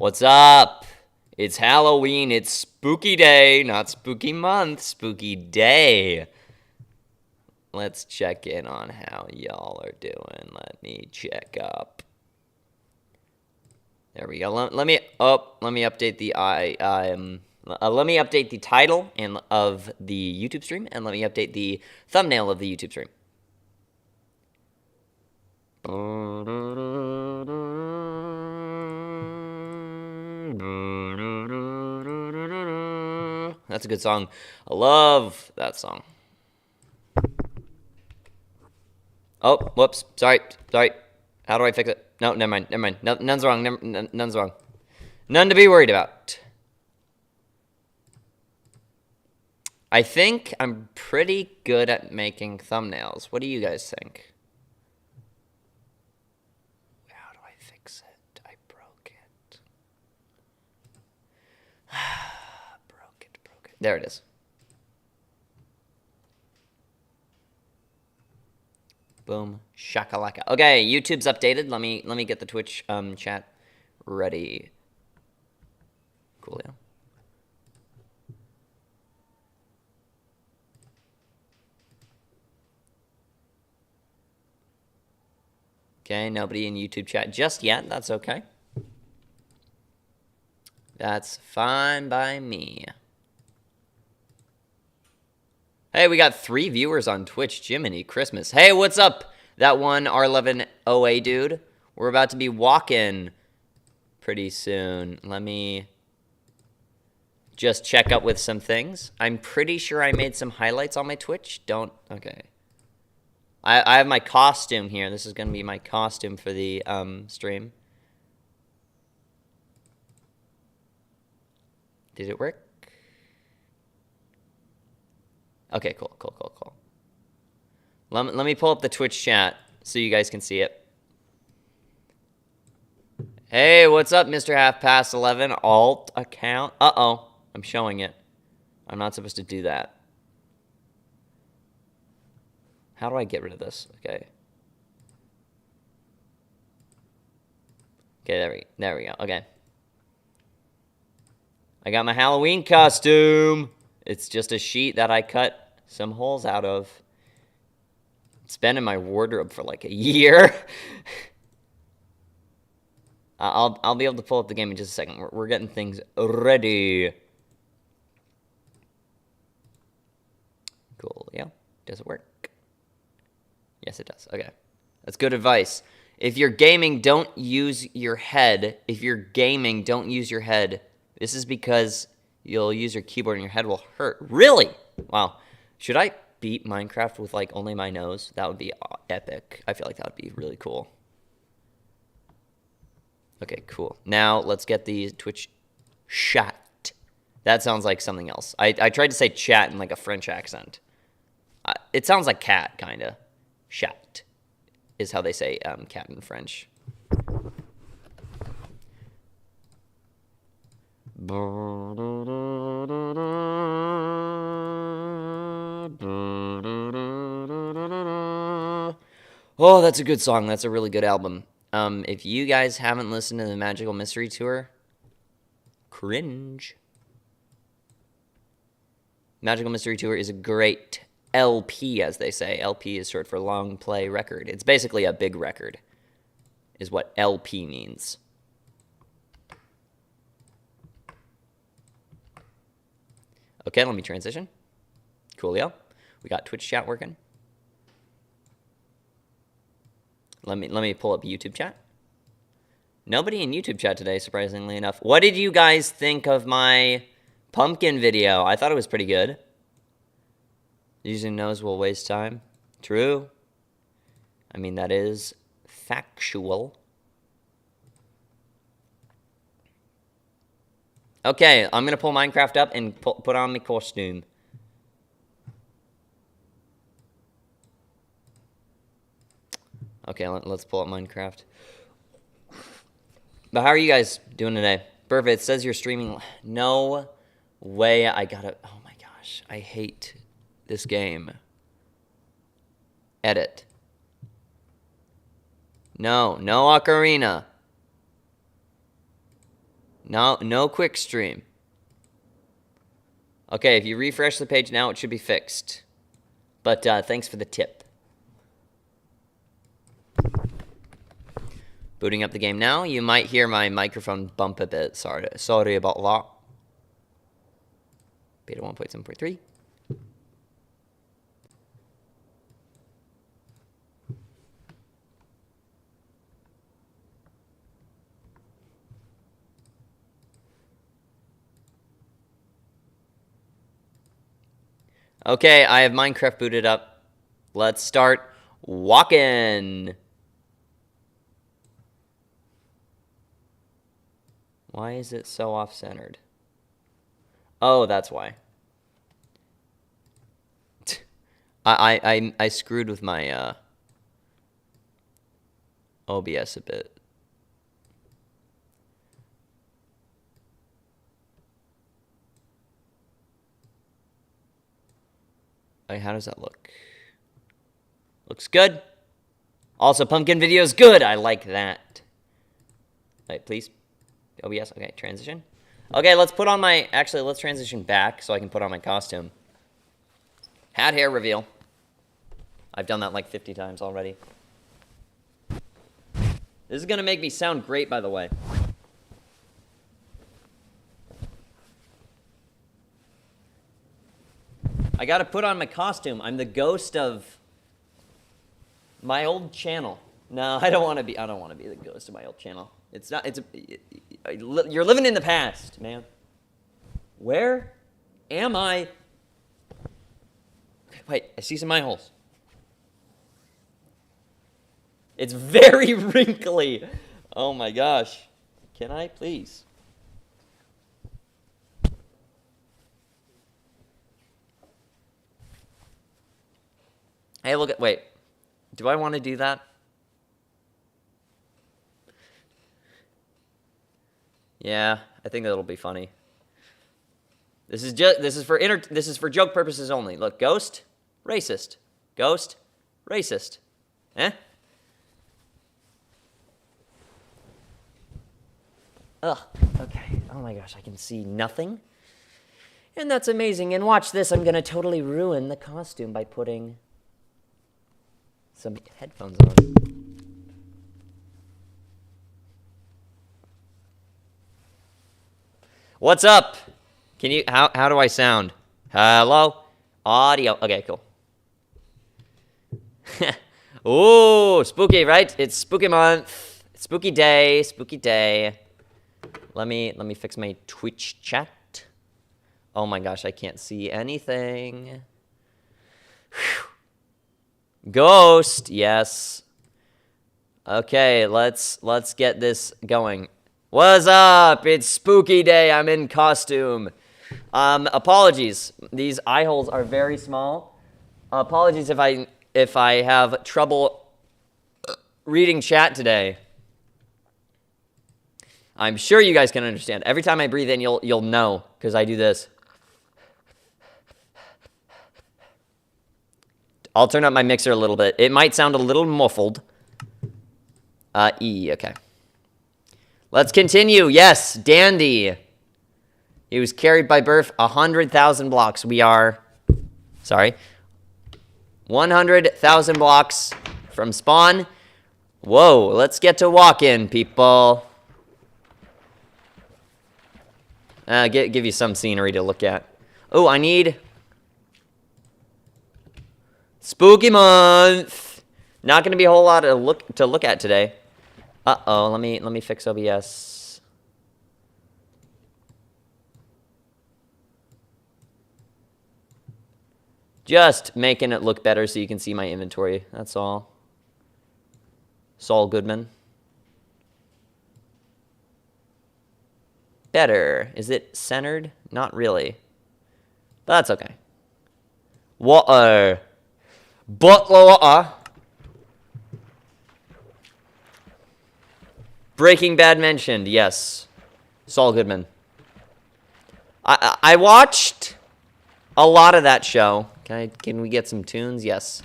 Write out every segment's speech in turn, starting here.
What's up? It's Halloween. It's spooky day, not spooky month, spooky day. Let's check in on how y'all are doing. Let me check up. There we go. Let me update the let me update the title of the YouTube stream, and let me update the thumbnail of the YouTube stream. That's a good song. I love that song. Oh, whoops. Sorry. How do I fix it? No, never mind. No, none's wrong. None's wrong. None to be worried about. I think I'm pretty good at making thumbnails. What do you guys think? How do I fix it? I broke it. Broke it. There it is. Boom, shakalaka. Okay, YouTube's updated. Let me get the Twitch chat ready. Cool, yeah. Okay, nobody in YouTube chat just yet. That's okay. That's fine by me. Hey, we got 3 viewers on Twitch. Jiminy Christmas. Hey, what's up? That one R11OA dude. We're about to be walking pretty soon. Let me just check up with some things. I'm pretty sure I made some highlights on my Twitch. Okay. I have my costume here. This is going to be my costume for the stream. Did it work? Okay, cool. Let me pull up the Twitch chat so you guys can see it. Hey, what's up, Mr. Half Past 11? Alt account. Uh-oh. I'm showing it. I'm not supposed to do that. How do I get rid of this? Okay. Okay, there we go. Okay. I got my Halloween costume. It's just a sheet that I cut some holes out of. It's been in my wardrobe for like a year. I'll be able to pull up the game in just a second. We're getting things ready. Cool, yeah. Does it work? Yes, it does. Okay. That's good advice. If you're gaming, don't use your head. If you're gaming, don't use your head. This is because you'll use your keyboard and your head will hurt. Really? Wow. Should I beat Minecraft with, like, only my nose? That would be epic. I feel like that would be really cool. Okay, cool. Now, let's get the Twitch chat. That sounds like something else. I tried to say chat in, like, a French accent. It sounds like cat, kind of. Chat is how they say cat in French. Oh, that's a good song. That's a really good album. If you guys haven't listened to the Magical Mystery Tour, cringe. Magical Mystery Tour is a great LP, as they say. LP is short for long play record. It's basically a big record, is what LP means. Okay, let me transition. Coolio. We got Twitch chat working. Let me pull up YouTube chat. Nobody in YouTube chat today, surprisingly enough. What did you guys think of my pumpkin video? I thought it was pretty good. Using nose will waste time. True. I mean, that is factual. Okay, I'm going to pull Minecraft up and put on my costume. Okay, let's pull up Minecraft. But how are you guys doing today? Perfect. It says you're streaming. No way. I gotta... Oh my gosh. I hate this game. Edit. No ocarina. No quick stream. Okay, if you refresh the page now, it should be fixed. But thanks for the tip. Booting up the game now. You might hear my microphone bump a bit. Sorry about that. Beta 1.7.3. Okay, I have Minecraft booted up. Let's start walking. Why is it so off-centered? Oh, that's why. I screwed with my OBS a bit. How does that look? Looks good. Also, pumpkin video is good. I like that. Wait, please. OBS. Okay, transition. Okay, let's put on my... Actually, let's transition back so I can put on my costume. Hat, hair, reveal. I've done that like 50 times already. This is going to make me sound great, by the way. I got to put on my costume. I'm the ghost of my old channel. No, I don't want to be the ghost of my old channel. It's not, you're living in the past, man. Where am I? Wait, I see some eye holes. It's very wrinkly. Oh my gosh. Can I please? Hey, look at, wait. Do I want to do that? Yeah, I think that'll be funny. This is for joke purposes only. Look, ghost, racist. Ghost, racist. Eh? Ugh, okay. Oh my gosh, I can see nothing. And that's amazing. And watch this, I'm gonna totally ruin the costume by putting some headphones on. What's up? Can you, how do I sound? Hello? Audio. Okay, cool. Ooh, spooky, right? It's spooky month. Spooky day, spooky day. Let me fix my Twitch chat. Oh my gosh, I can't see anything. Whew. Ghost, yes. Okay, let's get this going. What's up? It's spooky day. I'm in costume. Apologies. These eye holes are very small. Apologies if I have trouble reading chat today. I'm sure you guys can understand. Every time I breathe in, you'll know because I do this. I'll turn up my mixer a little bit. It might sound a little muffled. Okay. Let's continue. Yes, Dandy. He was carried by birth 100,000 blocks. We are, sorry, 100,000 blocks from spawn. Whoa, let's get to walk-in, people. Give you some scenery to look at. Oh, I need spooky month. Not going to be a whole lot to look at today. Uh-oh, let me fix OBS. Just making it look better so you can see my inventory. That's all. Saul Goodman. Better. Is it centered? Not really. But that's okay. Water. Bottle of water. Breaking Bad mentioned, yes. Saul Goodman. I watched a lot of that show. Can we get some tunes? Yes.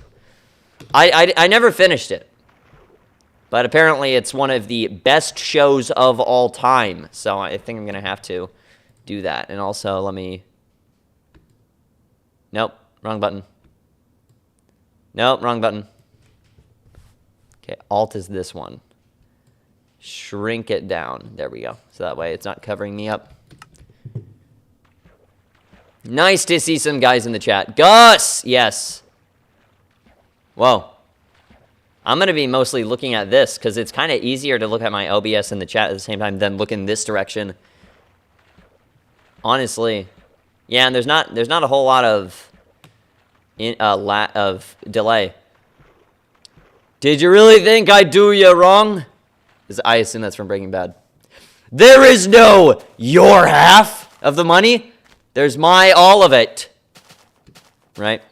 I never finished it. But apparently it's one of the best shows of all time. So I think I'm going to have to do that. And also, let me... Nope, wrong button. Nope, wrong button. Okay, Alt is this one. Shrink it down. There we go. So that way it's not covering me up. Nice to see some guys in the chat. Gus! Yes. Whoa. I'm going to be mostly looking at this because it's kind of easier to look at my OBS in the chat at the same time than look in this direction. Honestly. Yeah, and there's not a whole lot of delay. Did you really think I'd do you wrong? I assume that's from Breaking Bad. There is no your half of the money. There's my all of it. Right?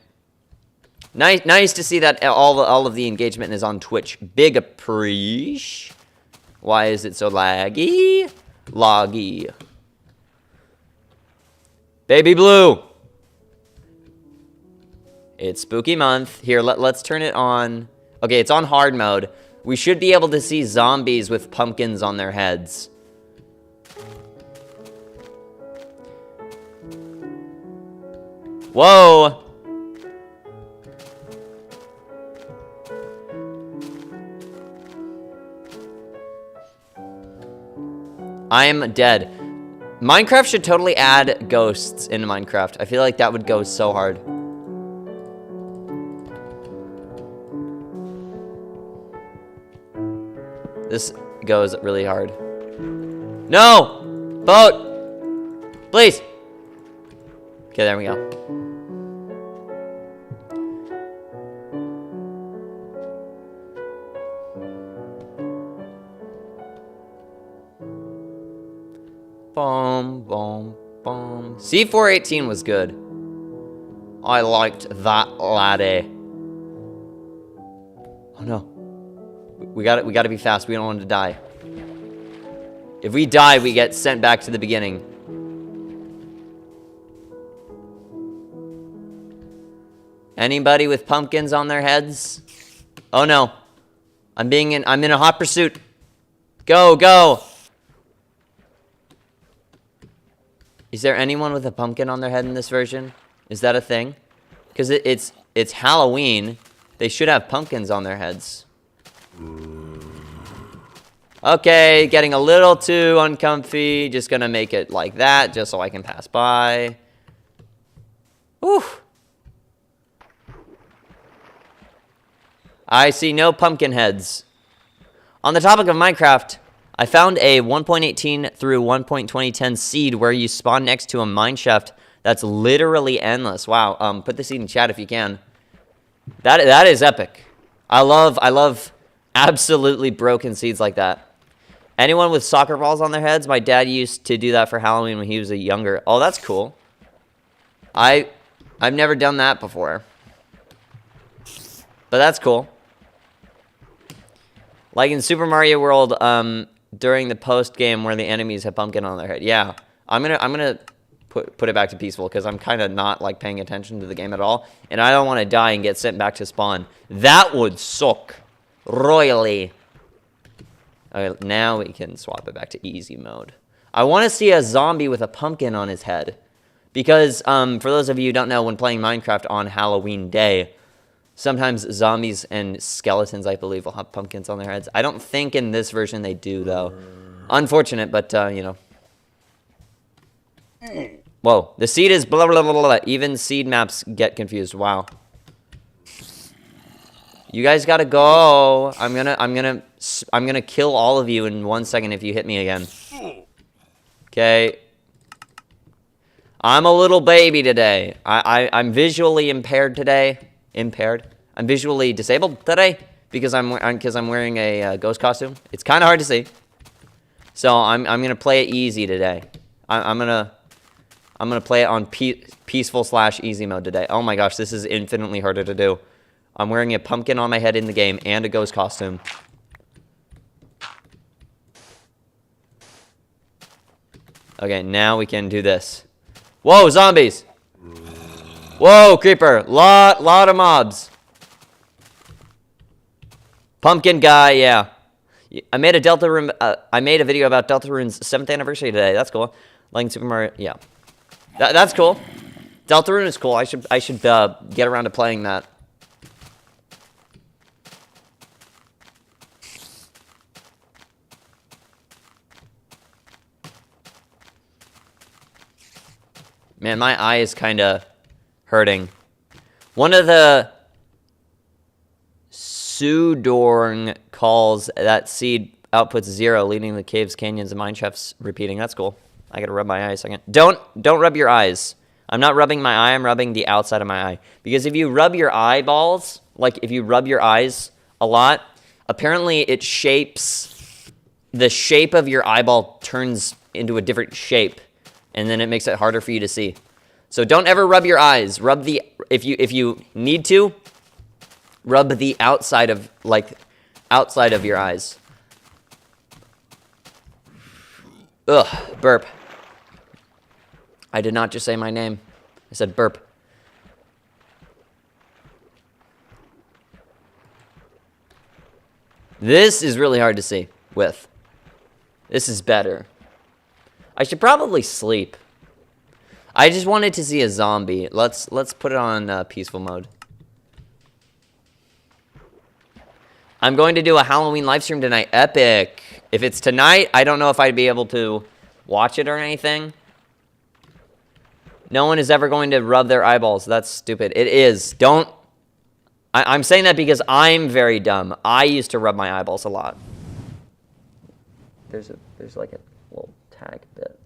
Nice to see that all of the engagement is on Twitch. Big appreciate. Why is it so laggy? Loggy. Baby Blue. It's spooky month. Here, let's turn it on. Okay, it's on hard mode. We should be able to see zombies with pumpkins on their heads. Whoa. I am dead. Minecraft should totally add ghosts into Minecraft. I feel like that would go so hard. This goes really hard. No! Boat! Please! Okay, there we go. Boom, boom, boom. C418 was good. I liked that laddie. Oh no. We gotta be fast. We don't want to die. If we die, we get sent back to the beginning. Anybody with pumpkins on their heads? Oh no. I'm in a hot pursuit. Go, go. Is there anyone with a pumpkin on their head in this version? Is that a thing? Because it's Halloween. They should have pumpkins on their heads. Okay, getting a little too uncomfy. Just gonna make it like that, just so I can pass by. Whew. I see no pumpkin heads. On the topic of Minecraft, I found a 1.18 through 1.2010 seed where you spawn next to a mine shaft that's literally endless. Wow. Put the seed in chat if you can. That is epic. I love absolutely broken seeds like that. Anyone with soccer balls on their heads? My dad used to do that for Halloween when he was younger. Oh, that's cool. I've never done that before. But that's cool. Like in Super Mario World, during the post game where the enemies have pumpkin on their head. Yeah, I'm gonna put it back to peaceful because I'm kind of not like paying attention to the game at all, and I don't want to die and get sent back to spawn. That would suck royally. Okay, now we can swap it back to easy mode. I want to see a zombie with a pumpkin on his head because for those of you who don't know, when playing Minecraft on Halloween Day, sometimes zombies and skeletons, I believe, will have pumpkins on their heads. I don't think in this version they do, though. Unfortunate, but, you know. Whoa. The seed is blah, blah, blah, blah, blah. Even seed maps get confused. Wow. You guys gotta go. I'm gonna kill all of you in 1 second if you hit me again. Okay. I'm a little baby today. I'm visually impaired today. I'm visually disabled today because I'm wearing a ghost costume. It's kind of hard to see, so I'm gonna play it easy today. I'm gonna play it on peaceful / easy mode today. Oh my gosh, this is infinitely harder to do. I'm wearing a pumpkin on my head in the game and a ghost costume. Okay, now we can do this. Whoa, zombies! Whoa, creeper. Lot of mobs. Pumpkin guy, yeah. I made a Deltarune. I made a video about Deltarune's 7th anniversary today. That's cool. Like Super Mario. Yeah, that's cool. Deltarune is cool. I should get around to playing that. Man, my eye is kind of hurting. One of the Sudorn calls that seed outputs 0, leading the caves, canyons, and mineshafts repeating. That's cool. I gotta rub my eye a second. Don't rub your eyes. I'm not rubbing my eye, I'm rubbing the outside of my eye. Because if you rub your eyeballs, like if you rub your eyes a lot, apparently it shapes, the shape of your eyeball turns into a different shape, and then it makes it harder for you to see. So don't ever rub your eyes. Rub the, if you need to, rub the outside of, outside of your eyes. Ugh, burp. I did not just say my name. I said burp. This is really hard to see with. This is better. I should probably sleep. I just wanted to see a zombie. Let's put it on peaceful mode. I'm going to do a Halloween live stream tonight. Epic. If it's tonight, I don't know if I'd be able to watch it or anything. No one is ever going to rub their eyeballs. That's stupid. It is. Don't. I'm saying that because I'm very dumb. I used to rub my eyeballs a lot. There's like a little tag bit.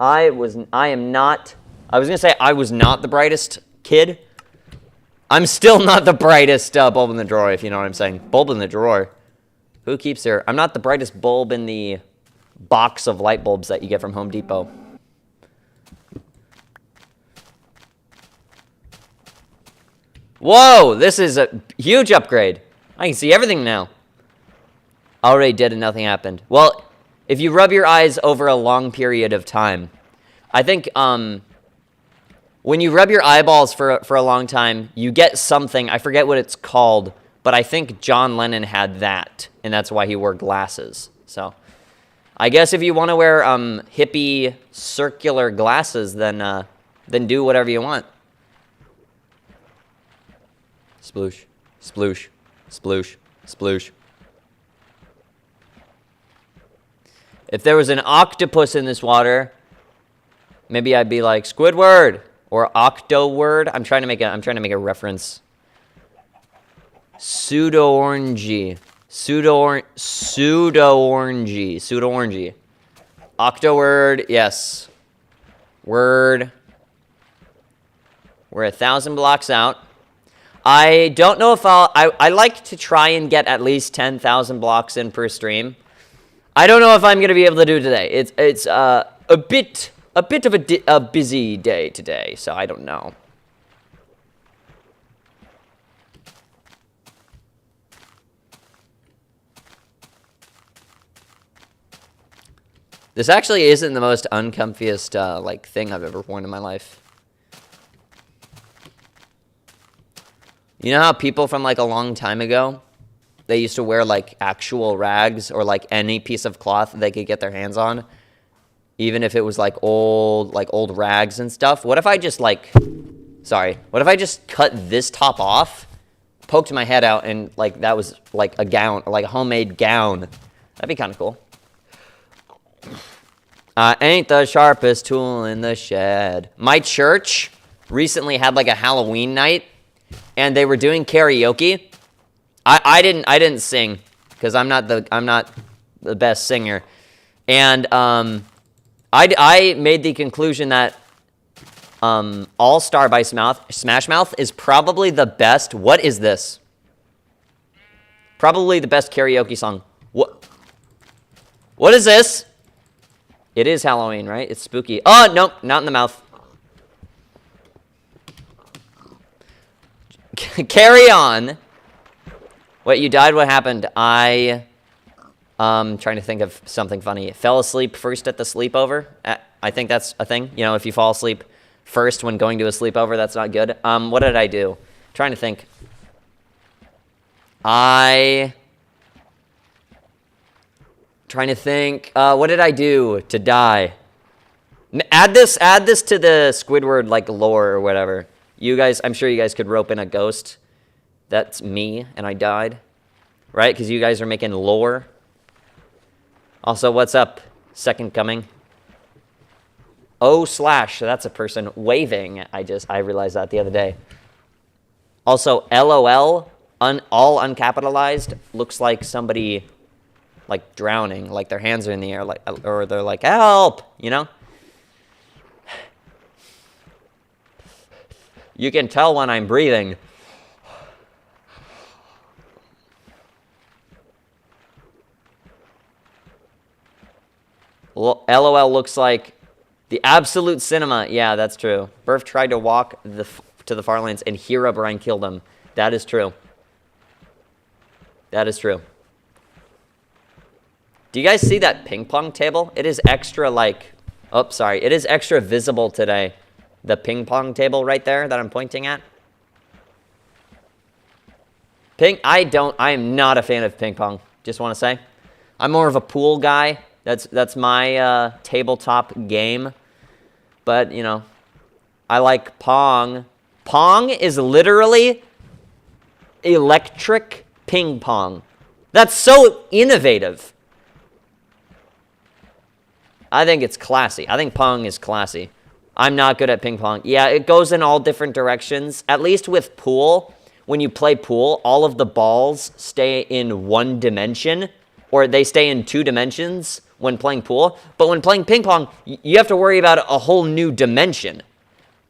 I was gonna say I was not the brightest kid. I'm still not the brightest bulb in the drawer, if you know what I'm saying. Bulb in the drawer. Who keeps their... I'm not the brightest bulb in the box of light bulbs that you get from Home Depot. Whoa, this is a huge upgrade. I can see everything now. Already did and nothing happened. Well, if you rub your eyes over a long period of time, I think when you rub your eyeballs for a long time, you get something. I forget what it's called, but I think John Lennon had that, and that's why he wore glasses. So I guess if you want to wear hippie circular glasses, then do whatever you want. Sploosh, sploosh, sploosh, sploosh. If there was an octopus in this water, maybe I'd be like Squidward or Octoword. I'm trying to make a reference. Pseudo-orangey. Pseudo-orangey. Octoword, yes. Word. We're 1,000 blocks out. I don't know if I like to try and get at least 10,000 blocks in per stream. I don't know if I'm going to be able to do it today. It's a bit of a busy day today, so I don't know. This actually isn't the most uncomfiest thing I've ever worn in my life. You know how people from a long time ago, they used to wear actual rags or any piece of cloth they could get their hands on, even if it was old rags and stuff? What if I just what if I just cut this top off, poked my head out, and that was a gown, a homemade gown? That'd be kind of cool. I ain't the sharpest tool in the shed. My church recently had a Halloween night, and they were doing karaoke. I didn't sing because I'm not the best singer, and I made the conclusion that All Star by Smash Mouth is probably the best. What is this? Probably the best karaoke song. What is this? It is Halloween, right? It's spooky. Oh, nope, not in the mouth. Carry on. What, you died? What happened? Trying to think of something funny. Fell asleep first at the sleepover. I think that's a thing. You know, if you fall asleep first when going to a sleepover, that's not good. What did I do? Trying to think. Trying to think. What did I do to die? Add this to the Squidward, like, lore or whatever. You guys, I'm sure you guys could rope in a ghost. That's me, and I died. Right? Because you guys are making lore. Also, what's up? Second coming. O/, that's a person waving. I realized that the other day. Also, LOL, all uncapitalized, looks like somebody, like, drowning. Like, their hands are in the air, like, or they're like, help! You know? You can tell when I'm breathing. LOL looks like the absolute cinema. Yeah, that's true. Burf tried to walk to the Farlands, and Herobrine killed him. That is true. That is true. Do you guys see that ping pong table? It is extra, like... Oh, sorry. It is extra visible today. The ping pong table right there that I'm pointing at. I am not a fan of ping pong. Just want to say. I'm more of a pool guy. That's my tabletop game. But, you know, I like Pong. Pong is literally electric ping pong. That's so innovative. I think it's classy. I think Pong is classy. I'm not good at ping pong. Yeah, it goes in all different directions. At least with pool, when you play pool, all of the balls stay in one dimension, or they stay in 2 dimensions when playing pool. But when playing ping pong, you have to worry about a whole new dimension.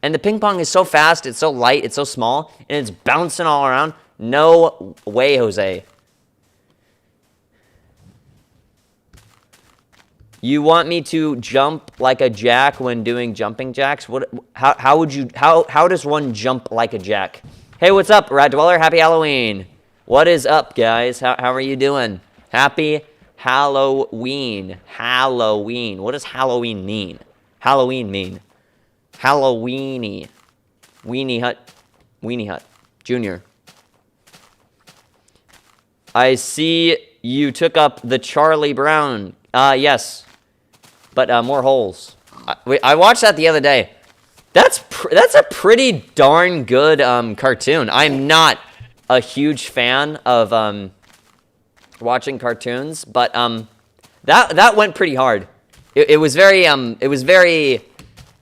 And the ping pong is so fast, it's so light, it's so small, and it's bouncing all around. No way, Jose. You want me to jump like a jack when doing jumping jacks? How does one jump like a jack? Hey, what's up, Rat Dweller? Happy Halloween. What is up, guys? How are you doing? Happy Halloween. Halloween. What does Halloween mean? Halloween mean? Halloweeny. Weenie Hut. Weenie Hut. Junior. I see you took up the Charlie Brown. Yes. But more holes. I watched that the other day. That's a pretty darn good cartoon. I'm not a huge fan of watching cartoons, but that went pretty hard. It was very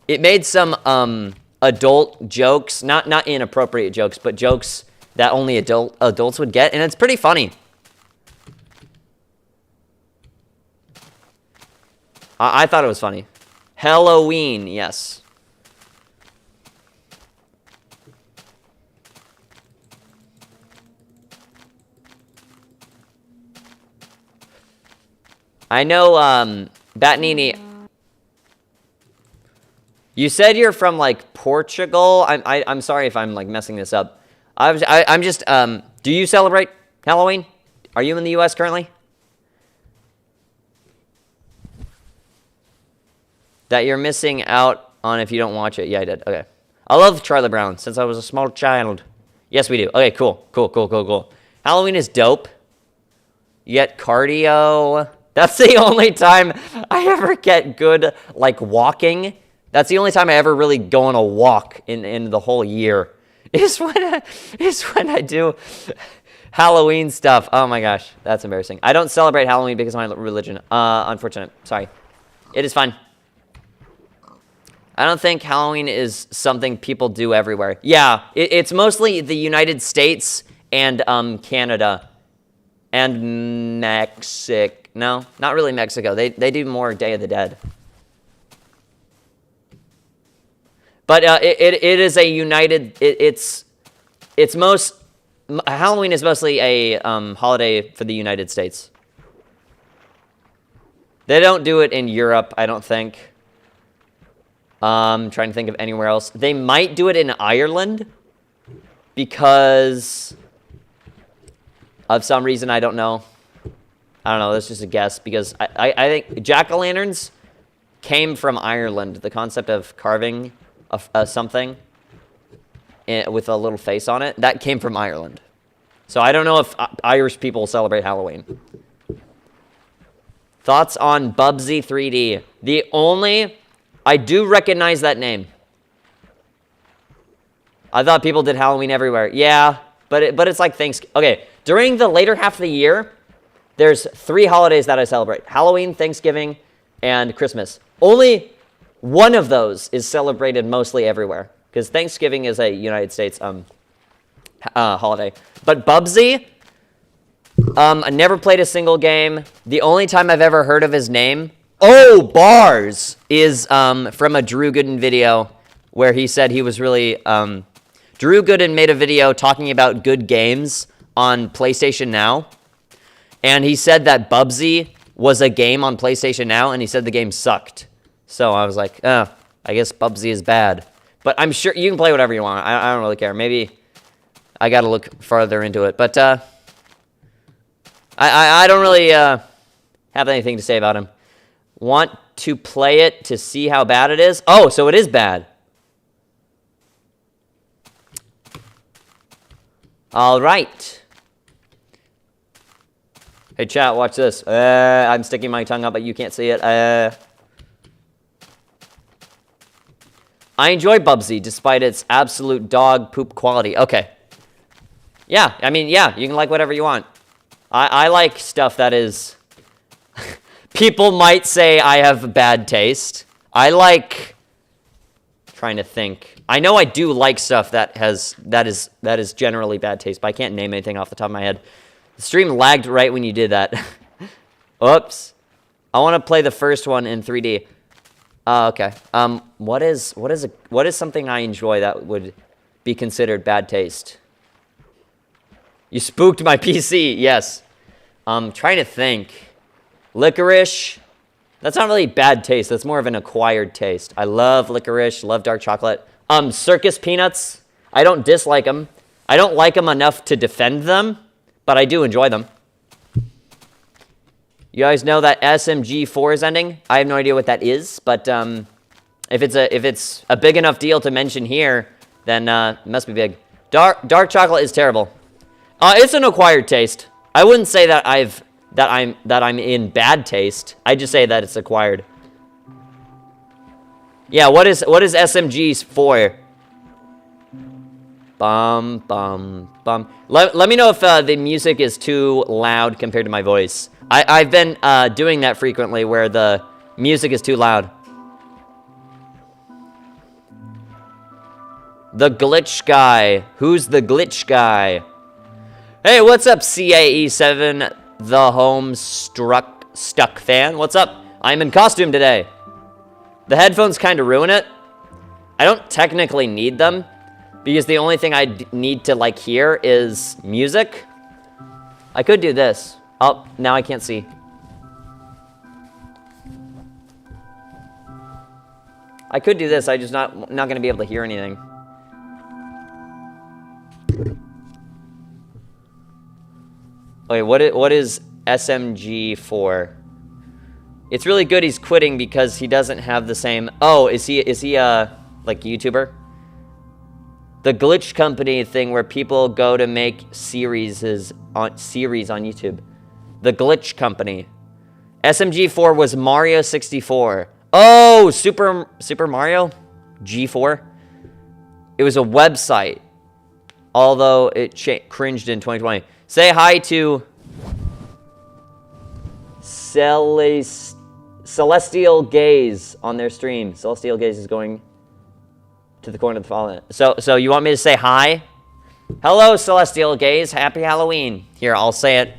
it made some adult jokes, not inappropriate jokes, but jokes that only adults would get, and it's pretty funny. I thought it was funny. Halloween, yes. I know, Batnini. You said you're from, like, Portugal. I'm sorry if I'm, like, messing this up. I'm just, do you celebrate Halloween? Are you in the U.S. currently? That you're missing out on if you don't watch it. Yeah, I did. Okay. I love Charlie Brown since I was a small child. Yes, we do. Okay, cool. Cool. Halloween is dope. You get cardio. That's the only time I ever get good, like, walking. That's the only time I ever really go on a walk in the whole year. Is when I do Halloween stuff. Oh my gosh, that's embarrassing. I don't celebrate Halloween because of my religion. Unfortunate. Sorry. It is fine. I don't think Halloween is something people do everywhere. Yeah, it's mostly the United States and Canada and Mexico. No, not really Mexico. They do more Day of the Dead. But it is a united. Halloween is mostly a holiday for the United States. They don't do it in Europe, I don't think. Trying to think of anywhere else. They might do it in Ireland because of some reason I don't know. I don't know. That's just a guess because I think jack-o'-lanterns came from Ireland. The concept of carving something with a little face on it, that came from Ireland. So I don't know if Irish people celebrate Halloween. Thoughts on Bubsy 3D? I do recognize that name. I thought people did Halloween everywhere. Yeah, but it's like Thanksgiving. Okay, during the later half of the year, there's 3 holidays that I celebrate. Halloween, Thanksgiving, and Christmas. Only one of those is celebrated mostly everywhere, because Thanksgiving is a United States holiday. But Bubsy, I never played a single game. The only time I've ever heard of his name, bars, is from a Drew Gooden video where he said he was really... Drew Gooden made a video talking about good games on PlayStation Now, and he said that Bubsy was a game on PlayStation Now, and he said the game sucked. So I was like, I guess Bubsy is bad. But I'm sure you can play whatever you want. I don't really care. Maybe I got to look farther into it. But I don't really have anything to say about him. Want to play it to see how bad it is? Oh, so it is bad. All right. Hey, chat, watch this. I'm sticking my tongue up, but you can't see it. I enjoy Bubsy, despite its absolute dog poop quality. Okay. Yeah, I mean, yeah, you can like whatever you want. I like stuff that is... People might say I have bad taste. I like... Trying to think. I know I do like stuff that is generally bad taste, but I can't name anything off the top of my head. The stream lagged right when you did that. Oops. I want to play the first one in 3D. Okay. What is something I enjoy that would be considered bad taste? You spooked my PC. Yes. Trying to think. Licorice. That's not really bad taste. That's more of an acquired taste. I love licorice, love dark chocolate. Circus peanuts. I don't dislike them. I don't like them enough to defend them, but I do enjoy them. You guys know that SMG4 is ending? I have no idea what that is, but if it's a big enough deal to mention here, then it must be big. Dark chocolate is terrible. It's an acquired taste. I wouldn't say that I'm in bad taste. I just say that it's acquired. Yeah, what is SMGs for? Bum bum bum. Let me know if the music is too loud compared to my voice. I've been doing that frequently where the music is too loud. The glitch guy. Who's the glitch guy? Hey, what's up, CAE7? The home stuck fan. What's up? I'm in costume today. The headphones kind of ruin it. I don't technically need them because the only thing I need to like hear is music. I could do this. Oh, now I can't see. I could do this. I just not going to be able to hear anything. Okay, what is SMG for? It's really good he's quitting because he doesn't have the same... Oh, is he like YouTuber? The glitch company thing where people go to make series on YouTube. The glitch company. SMG4 was Mario 64. Oh, Super Mario G4. It was a website. Although it cringed in 2020. Say hi to Celestial Gaze on their stream. Celestial Gaze is going to the corner of the Farlands. So you want me to say hi? Hello, Celestial Gaze. Happy Halloween. Here, I'll say it.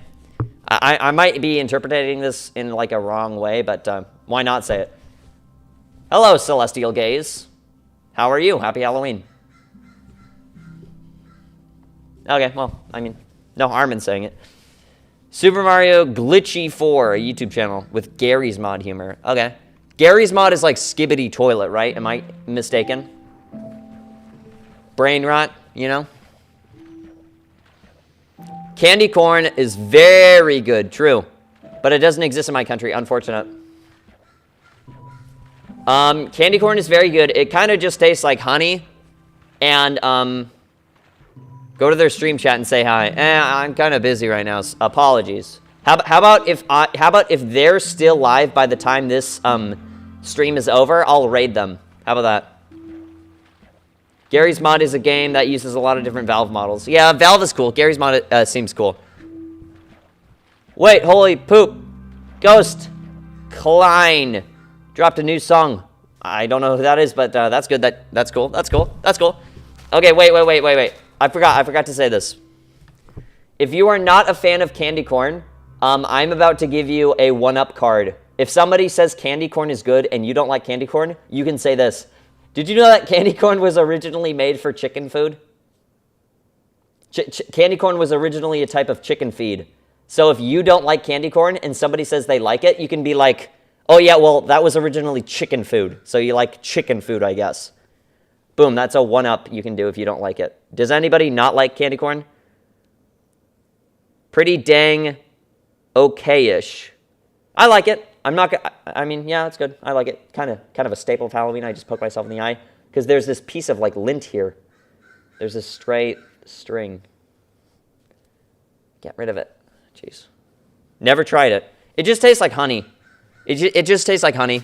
I might be interpreting this in like a wrong way, but why not say it? Hello, Celestial Gaze. How are you? Happy Halloween. Okay, well, I mean, no harm in saying it. Super Mario Glitchy 4, a YouTube channel with Gary's Mod humor. Okay. Gary's Mod is like Skibbity Toilet, right? Am I mistaken? Brain rot, you know? Candy corn is very good, true. But it doesn't exist in my country, unfortunate. Candy corn is very good. It kind of just tastes like honey. And, Go to their stream chat and say hi. I'm kind of busy right now. Apologies. How about if they're still live by the time this stream is over? I'll raid them. How about that? Gary's Mod is a game that uses a lot of different Valve models. Yeah, Valve is cool. Gary's Mod seems cool. Wait, holy poop. Ghost Klein dropped a new song. I don't know who that is, but that's good. That's cool. That's cool. That's cool. Okay, wait. I forgot to say this. If you are not a fan of candy corn, I'm about to give you a one-up card. If somebody says candy corn is good and you don't like candy corn, you can say this. Did you know that candy corn was originally made for chicken food? Candy corn was originally a type of chicken feed. So if you don't like candy corn and somebody says they like it, you can be like, oh yeah, well, that was originally chicken food. So you like chicken food, I guess. Boom, that's a one-up you can do if you don't like it. Does anybody not like candy corn? Pretty dang okay-ish. I like it. I mean, yeah, it's good. I like it. Kind of a staple of Halloween. I just poke myself in the eye. Because there's this piece of, like, lint here. There's a straight string. Get rid of it. Jeez. Never tried it. It just tastes like honey. It just tastes like honey.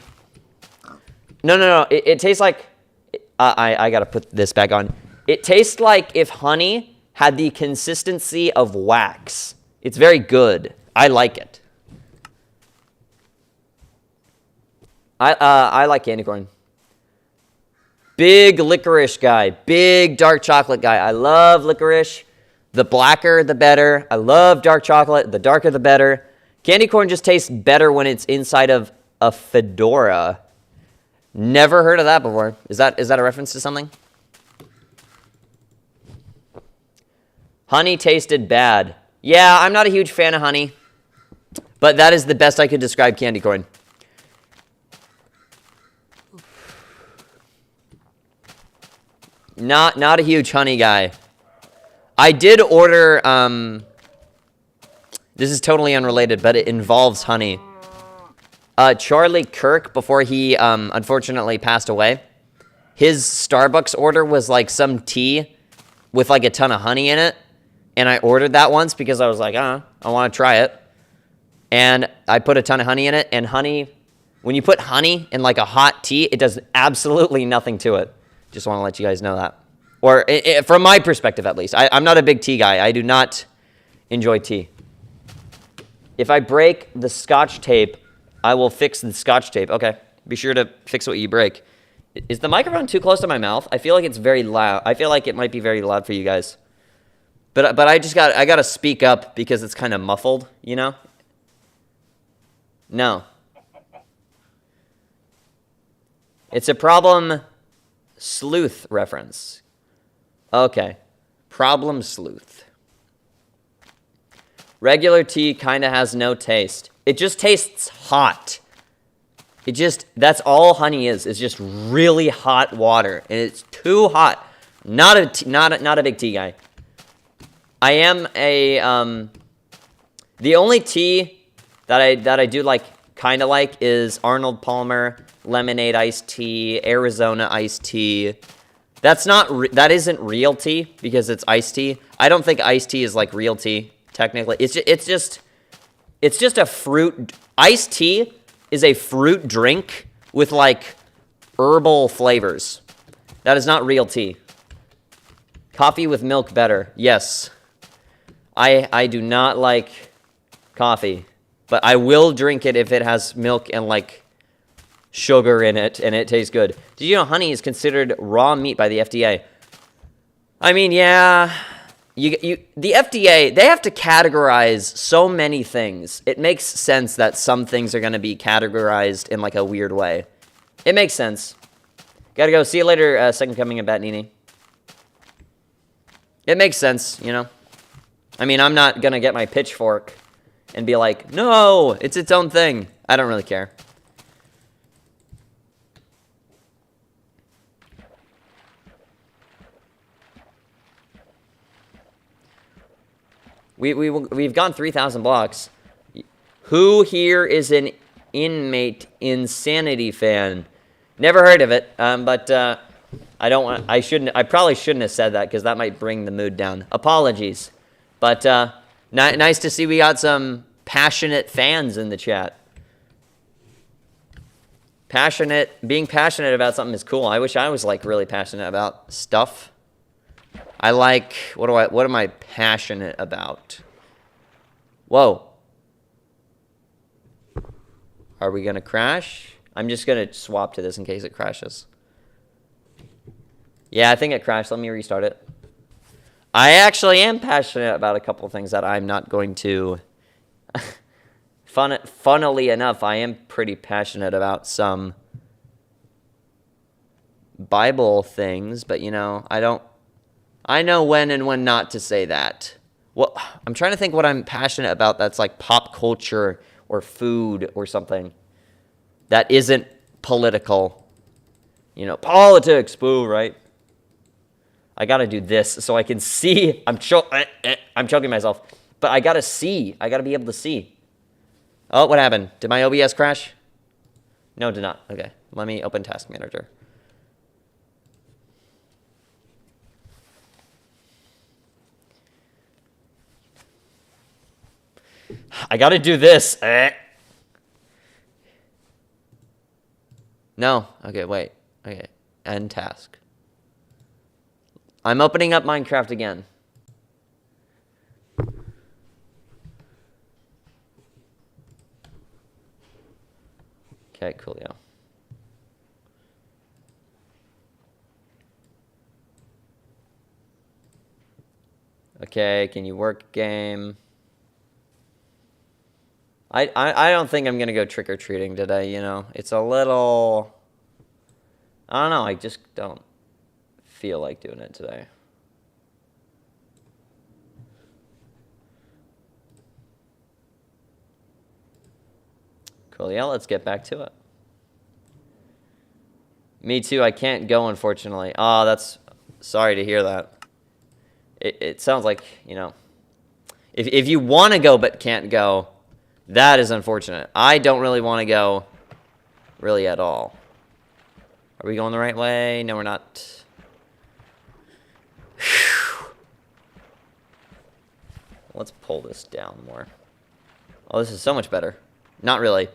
No. It tastes like... I gotta put this back on. It tastes like if honey had the consistency of wax. It's very good. I like it. I like candy corn. Big licorice guy. Big dark chocolate guy. I love licorice. The blacker, the better. I love dark chocolate. The darker, the better. Candy corn just tastes better when it's inside of a fedora. Never heard of that before. Is that a reference to something? Honey tasted bad. Yeah, I'm not a huge fan of honey. But that is the best I could describe candy corn. Not a huge honey guy. I did order, this is totally unrelated, but it involves honey. Charlie Kirk, before he, unfortunately passed away, his Starbucks order was, like, some tea with, like, a ton of honey in it. And I ordered that once because I was like, I want to try it. And I put a ton of honey in it. And honey, when you put honey in, like, a hot tea, it does absolutely nothing to it. Just want to let you guys know that. Or from my perspective, at least. I'm not a big tea guy. I do not enjoy tea. If I break the Scotch tape, I will fix the Scotch tape. Okay. Be sure to fix what you break. Is the microphone too close to my mouth? I feel like it's very loud. I feel like it might be very loud for you guys. But I got to speak up because it's kind of muffled, you know? No. It's a problem sleuth reference. Okay. Problem sleuth. Regular tea kind of has no taste. It just tastes hot. That's all honey is. It's just really hot water. And it's too hot. Not a big tea guy. I am the only tea that I do kind of like is Arnold Palmer lemonade iced tea, Arizona iced tea. That isn't real tea because it's iced tea. I don't think iced tea is like real tea technically. It's just a fruit. Iced tea is a fruit drink with like herbal flavors. That is not real tea. Coffee with milk better. Yes. I do not like coffee, but I will drink it if it has milk and like sugar in it and it tastes good. Did you know honey is considered raw meat by the FDA? I mean, yeah. The FDA, they have to categorize so many things. It makes sense that some things are going to be categorized in like a weird way. It makes sense. Gotta go. See you later, Second Coming of Bat Nini. It makes sense, you know? I mean, I'm not going to get my pitchfork and be like, no, it's its own thing. I don't really care. We've gone 3,000 blocks. Who here is an Inmate Insanity fan? Never heard of it, but I I don't want. I probably shouldn't have said that because that might bring the mood down. Apologies. But nice to see we got some passionate fans in the chat. Being passionate about something is cool. I wish I was like really passionate about stuff. I like, what am I passionate about? Whoa. Are we gonna crash? I'm just gonna swap to this in case it crashes. Yeah, I think it crashed. Let me restart it. I actually am passionate about a couple of things that I'm not going to... Funnily enough, I am pretty passionate about some Bible things, but you know, I know when and when not to say that. Well, I'm trying to think what I'm passionate about that's like pop culture or food or something that isn't political. You know, politics, boo, right? I gotta do this so I can see. I'm choking myself, but I gotta see. I gotta be able to see. Oh, what happened? Did my OBS crash? No, it did not. Okay, let me open Task Manager. I gotta do this. No. Okay, wait. Okay, end task. I'm opening up Minecraft again. Okay, coolio. Okay, can you work game? I don't think I'm gonna go trick-or-treating today, you know. It's a little... I don't know, I just don't feel like doing it today. Cool, yeah, let's get back to it. Me too, I can't go, unfortunately. Oh, that's... Sorry to hear that. It sounds like, you know... If you want to go but can't go, that is unfortunate. I don't really want to go, really at all. Are we going the right way? No, we're not. Whew. Let's pull this down more. Oh, this is so much better. Not really.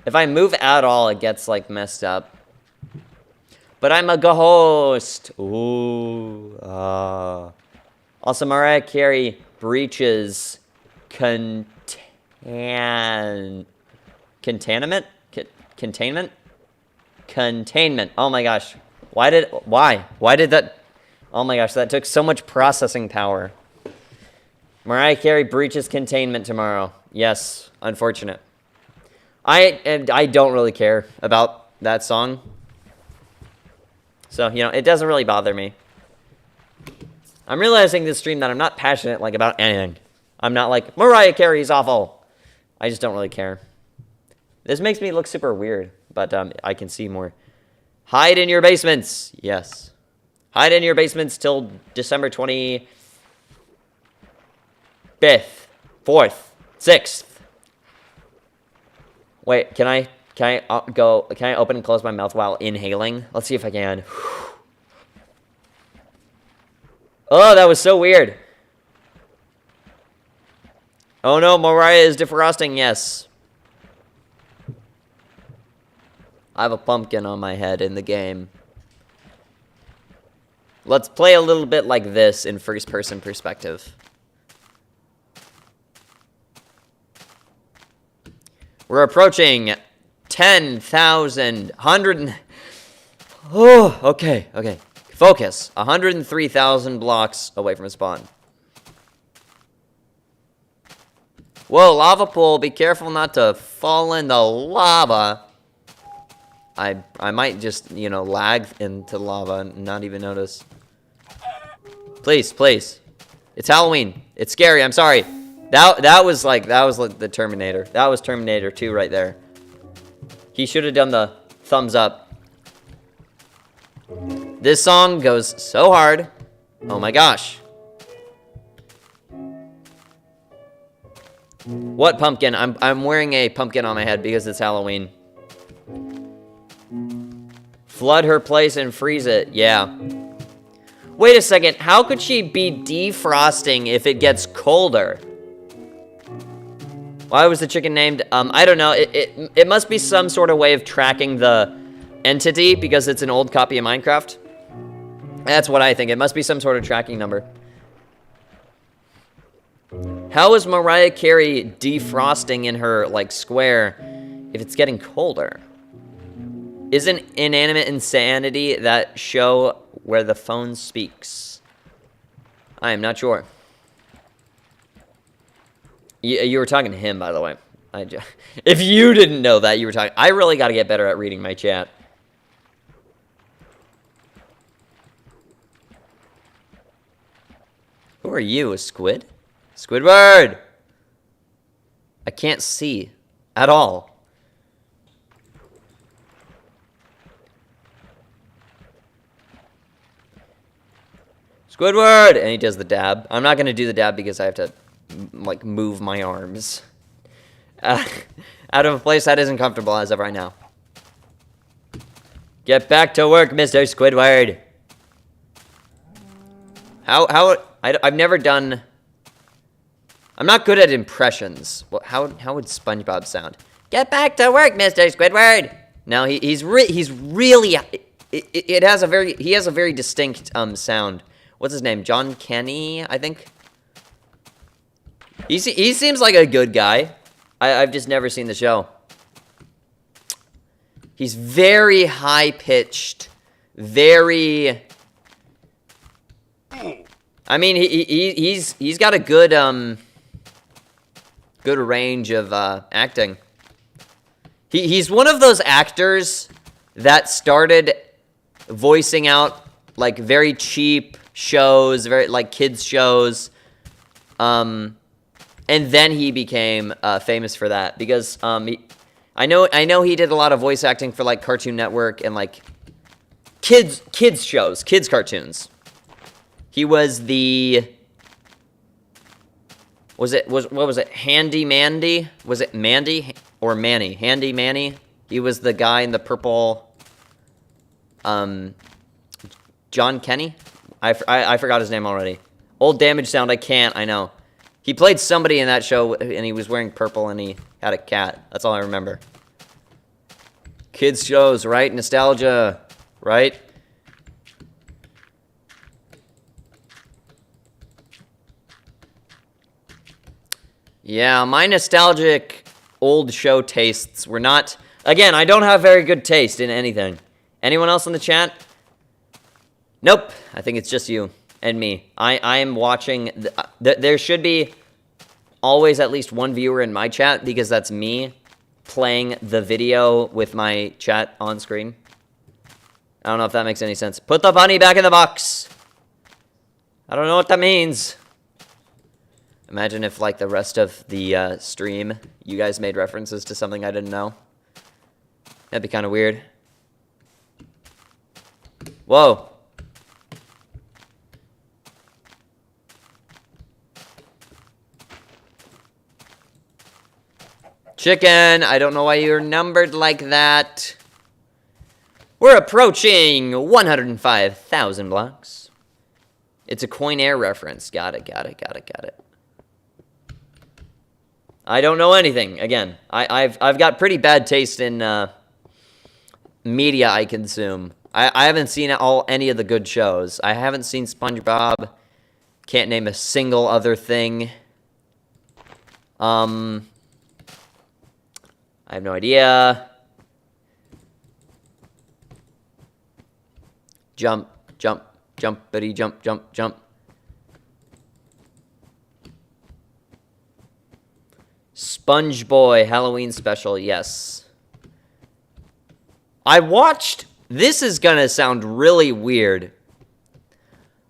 If I move at all, it gets, like, messed up. But I'm a ghost. Ooh. Also, Mariah Carey breaches containment? Containment. Oh my gosh. Why did that? Oh my gosh, that took so much processing power. Mariah Carey breaches containment tomorrow. Yes, unfortunate. I don't really care about that song. So, you know, it doesn't really bother me. I'm realizing this stream that I'm not passionate, like, about anything. I'm not like, Mariah Carey's awful. I just don't really care. This makes me look super weird, but I can see more. Hide in your basements. Yes. Hide in your basements till December 25th, 4th, 6th. Wait, can I open and close my mouth while inhaling? Let's see if I can. Oh, that was so weird. Oh no, Mariah is defrosting, yes. I have a pumpkin on my head in the game. Let's play a little bit like this in first-person perspective. We're approaching 10,000, Oh, okay. Focus. 103,000 blocks away from a spawn. Whoa, lava pool. Be careful not to fall in the lava. I might just, you know, lag into lava and not even notice. Please. It's Halloween. It's scary. I'm sorry. That was like the Terminator. That was Terminator 2 right there. He should have done the thumbs up. This song goes so hard. Oh my gosh. What pumpkin? I'm wearing a pumpkin on my head because it's Halloween. Flood her place and freeze it. Yeah. Wait a second. How could she be defrosting if it gets colder? Why was the chicken named? I don't know. It must be some sort of way of tracking the entity because it's an old copy of Minecraft. That's what I think. It must be some sort of tracking number. How is Mariah Carey defrosting in her, like, square if it's getting colder? Isn't Inanimate Insanity that show where the phone speaks? I am not sure. You were talking to him, by the way. If you didn't know that, you were talking... I really got to get better at reading my chat. Who are you, a squid? Squidward! I can't see at all. Squidward! And he does the dab. I'm not going to do the dab because I have to, like, move my arms. Out of a place that isn't comfortable as of right now. Get back to work, Mr. Squidward! I've never done... I'm not good at impressions. Well, how would SpongeBob sound? Get back to work, Mr. Squidward! No, he has a very distinct sound. What's his name? John Kenny, I think. He seems like a good guy. I've just never seen the show. He's very high pitched, very. I mean, he's got a good good range of acting. He's one of those actors that started voicing out like very cheap shows, very like kids shows, and then he became famous for that because I know he did a lot of voice acting for like Cartoon Network and like kids shows, kids cartoons. He was the what was it? Handy Mandy? Was it Mandy or Manny? Handy Manny. He was the guy in the purple. John Kenny? I forgot his name already. Old Damage Sound, I can't, I know. He played somebody in that show, and he was wearing purple, and he had a cat. That's all I remember. Kids shows, right? Nostalgia, right? Yeah, my nostalgic old show tastes were not... Again, I don't have very good taste in anything. Anyone else in the chat? Nope. I think it's just you and me. I am watching... there should be always at least one viewer in my chat because that's me playing the video with my chat on screen. I don't know if that makes any sense. Put the bunny back in the box. I don't know what that means. Imagine if, like, the rest of the stream, you guys made references to something I didn't know. That'd be kind of weird. Whoa. Chicken, I don't know why you're numbered like that. We're approaching 105,000 blocks. It's a Coin Air reference. Got it. I don't know anything. Again, I've got pretty bad taste in media I consume. I haven't seen any of the good shows. I haven't seen SpongeBob. Can't name a single other thing. I have no idea. Jump, jumpity, jump. Sponge Boy Halloween special, yes. I watched, this is gonna sound really weird,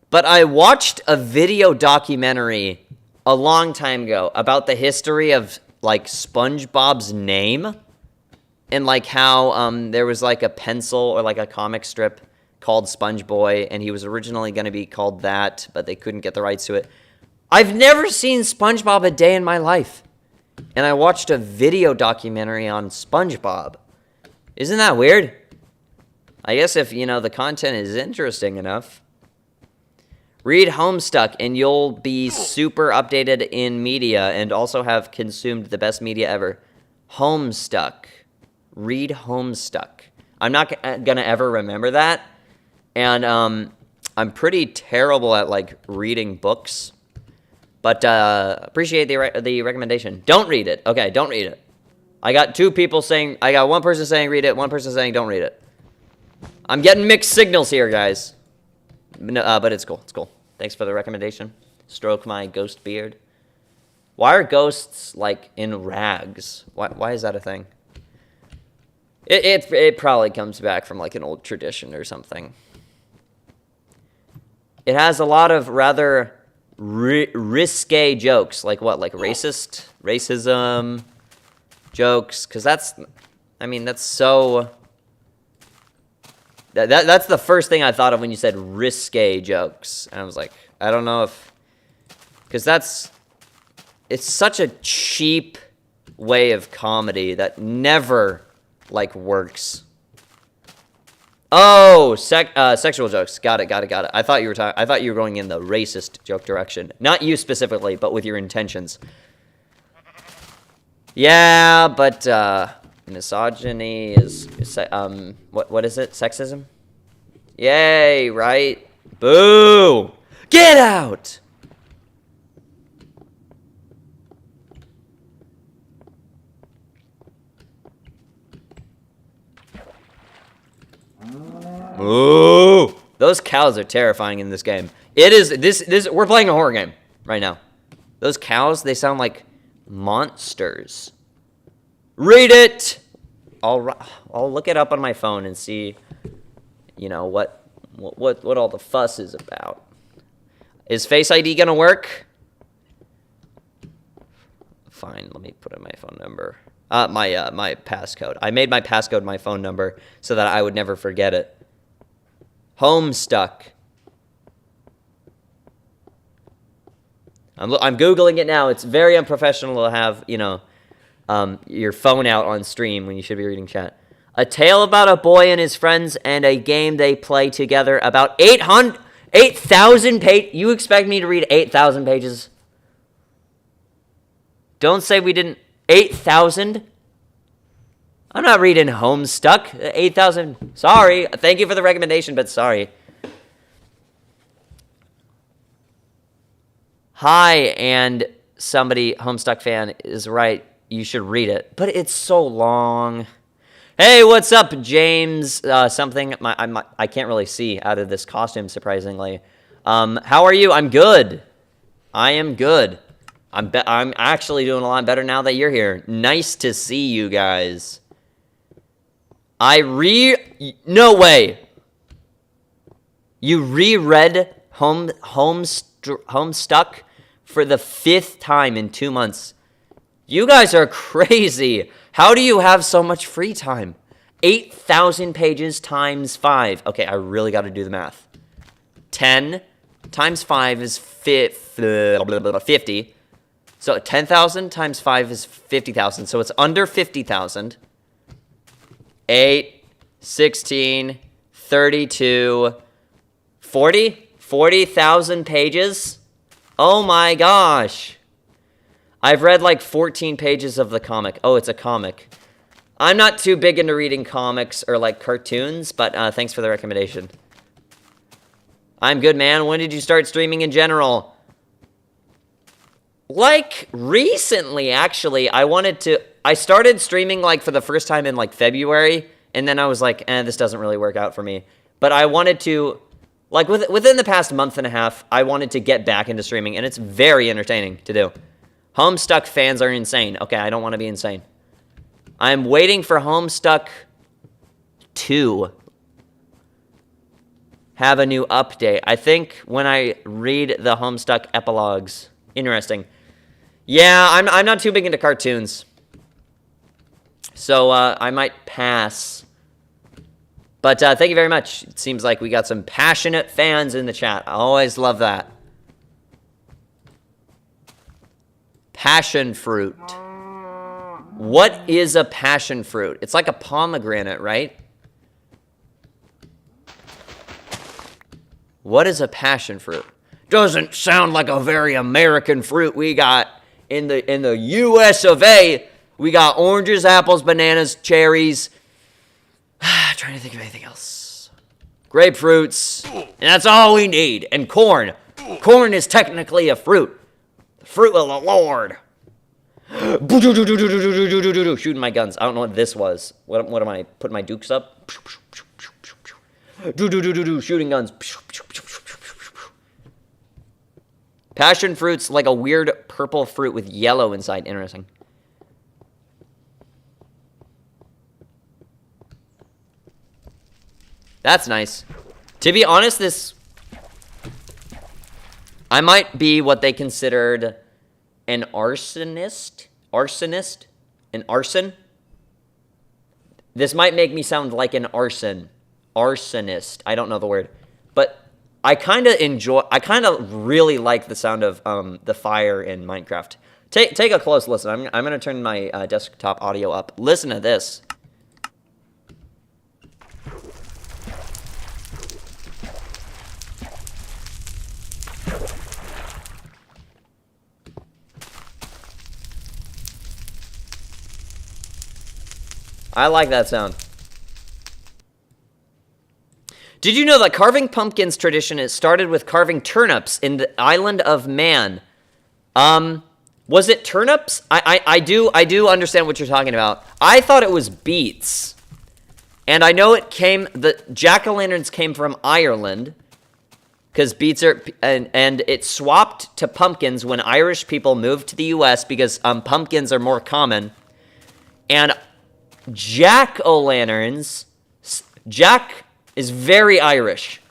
but I watched a video documentary a long time ago about the history of, like, SpongeBob's name, and, like, how, there was, like, a pencil or, like, a comic strip called Sponge Boy, and he was originally gonna be called that, but they couldn't get the rights to it. I've never seen SpongeBob a day in my life. and I watched a video documentary on SpongeBob. Isn't that weird? I guess if, you know, the content is interesting enough. Read Homestuck, and you'll be super updated in media and also have consumed the best media ever. Homestuck. Read Homestuck. I'm not going to ever remember that. And I'm pretty terrible at, like, reading books. But appreciate the recommendation. Don't read it. Okay, don't read it. I got one person saying read it, one person saying don't read it. I'm getting mixed signals here, guys. No, but it's cool. It's cool. Thanks for the recommendation. Stroke my ghost beard. Why are ghosts, like, in rags? Why is that a thing? It probably comes back from, like, an old tradition or something. It has a lot of rather risque jokes. Like what? Like racism jokes? Because that's so... That's the first thing I thought of when you said risque jokes. And I was like, I don't know if... Because it's such a cheap way of comedy that never, like, works. Oh, sexual jokes. Got it. I thought you were going in the racist joke direction. Not you specifically, but with your intentions. Yeah, but misogyny is what is it? Sexism? Yay, right? Boo! Get out! Ooh, those cows are terrifying in this game. It is this. We're playing a horror game right now. Those cows, they sound like monsters. Read it. I'll look it up on my phone and see, you know, what all the fuss is about. Is Face ID gonna work? Fine. Let me put in my phone number. My passcode. I made my passcode my phone number so that I would never forget it. Homestuck. I'm Googling it now. It's very unprofessional to have, you know, your phone out on stream when you should be reading chat. A tale about a boy and his friends and a game they play together. About 8,000 pages. You expect me to read 8,000 pages? Don't say we didn't. 8,000? I'm not reading Homestuck. 8,000. Sorry. Thank you for the recommendation, but sorry. Hi, and somebody, Homestuck fan, is right. You should read it. But it's so long. Hey, what's up, James? Something I can't really see out of this costume, surprisingly. How are you? I'm good. I am good. I'm actually doing a lot better now that you're here. Nice to see you guys. No way. You reread Homestuck for the 5th time in 2 months. You guys are crazy. How do you have so much free time? 8,000 pages times 5. Okay, I really got to do the math. 10 times 5 is 50. So 10,000 times 5 is 50,000. So it's under 50,000. 8, 16, 32, 40? 40,000 pages? Oh my gosh. I've read like 14 pages of the comic. Oh, it's a comic. I'm not too big into reading comics or like cartoons, but thanks for the recommendation. I'm good, man. When did you start streaming in general? Like recently, actually. I started streaming like for the first time in like February, and then I was like, this doesn't really work out for me. But I wanted to, like within the past month and a half, I wanted to get back into streaming, and it's very entertaining to do. Homestuck fans are insane. Okay, I don't want to be insane. I'm waiting for Homestuck 2 have a new update. I think when I read the Homestuck epilogues. Interesting. Yeah, I'm not too big into cartoons. So I might pass. But thank you very much. It seems like we got some passionate fans in the chat. I always love that. Passion fruit. What is a passion fruit? It's like a pomegranate, right? What is a passion fruit? Doesn't sound like a very American fruit we got in the US of A. We got oranges, apples, bananas, cherries. Trying to think of anything else. Grapefruits. And that's all we need. And corn. Corn is technically a fruit. The fruit of the Lord. Shooting my guns. I don't know what this was. What am I? Putting my dukes up? Shooting guns. Passion fruit's like a weird purple fruit with yellow inside. Interesting. That's nice. To be honest, I might be what they considered an arsonist. An arson? This might make me sound like an arsonist. I don't know the word. But I kind of really like the sound of the fire in Minecraft. Take a close listen. I'm going to turn my desktop audio up. Listen to this. I like that sound. Did you know that carving pumpkins tradition is started with carving turnips in the island of Man? Was it turnips? I do understand what you're talking about. I thought it was beets. And I know the jack-o'-lanterns came from Ireland. Because beets are, and it swapped to pumpkins when Irish people moved to the U.S. because pumpkins are more common. And jack-o'-lanterns, Jack is very Irish.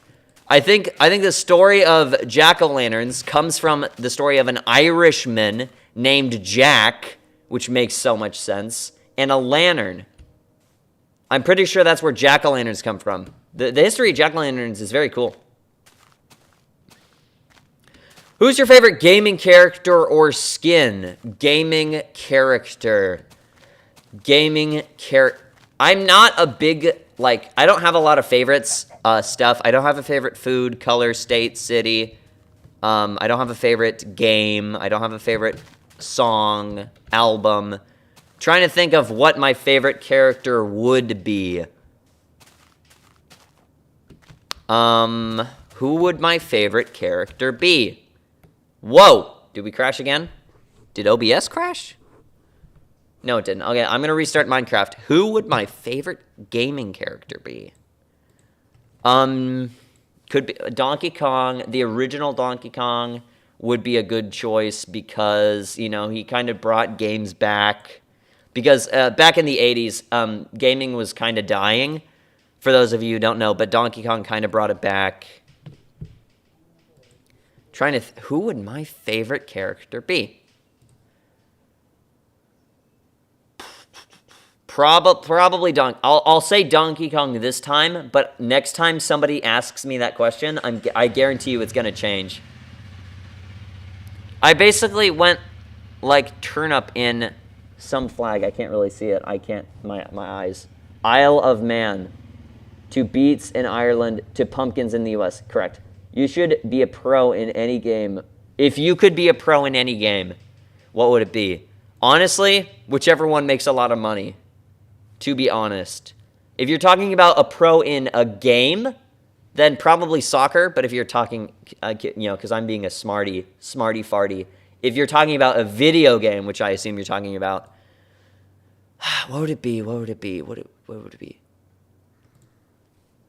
I think the story of jack-o'-lanterns comes from the story of an Irishman named Jack, which makes so much sense, and a lantern. I'm pretty sure that's where jack-o'-lanterns come from. The history of jack-o'-lanterns is very cool. Who's your favorite gaming character or skin? Gaming character. I'm not a big, I don't have a lot of favorites stuff. I don't have a favorite food, color, state, city. I don't have a favorite game. I don't have a favorite song, album. Trying to think of what my favorite character would be. Who would my favorite character be? Whoa! Did we crash again? Did OBS crash? No, it didn't. Okay, I'm going to restart Minecraft. Who would my favorite gaming character be? Could be Donkey Kong. The original Donkey Kong would be a good choice because, he kind of brought games back. Because back in the 80s, gaming was kind of dying. For those of you who don't know, but Donkey Kong kind of brought it back. Who would my favorite character be? Probably I'll say Donkey Kong this time, but next time somebody asks me that question, I guarantee you it's gonna change. I basically went like turnip in some flag. I can't really see it. I can't. My eyes. Isle of Man. To beets in Ireland. To pumpkins in the U.S. Correct. You should be a pro in any game. If you could be a pro in any game, what would it be? Honestly, whichever one makes a lot of money. To be honest. If you're talking about a pro in a game, then probably soccer. But if you're talking, because I'm being a smarty farty. If you're talking about a video game, which I assume you're talking about, what would it be? What would it be? What would it be?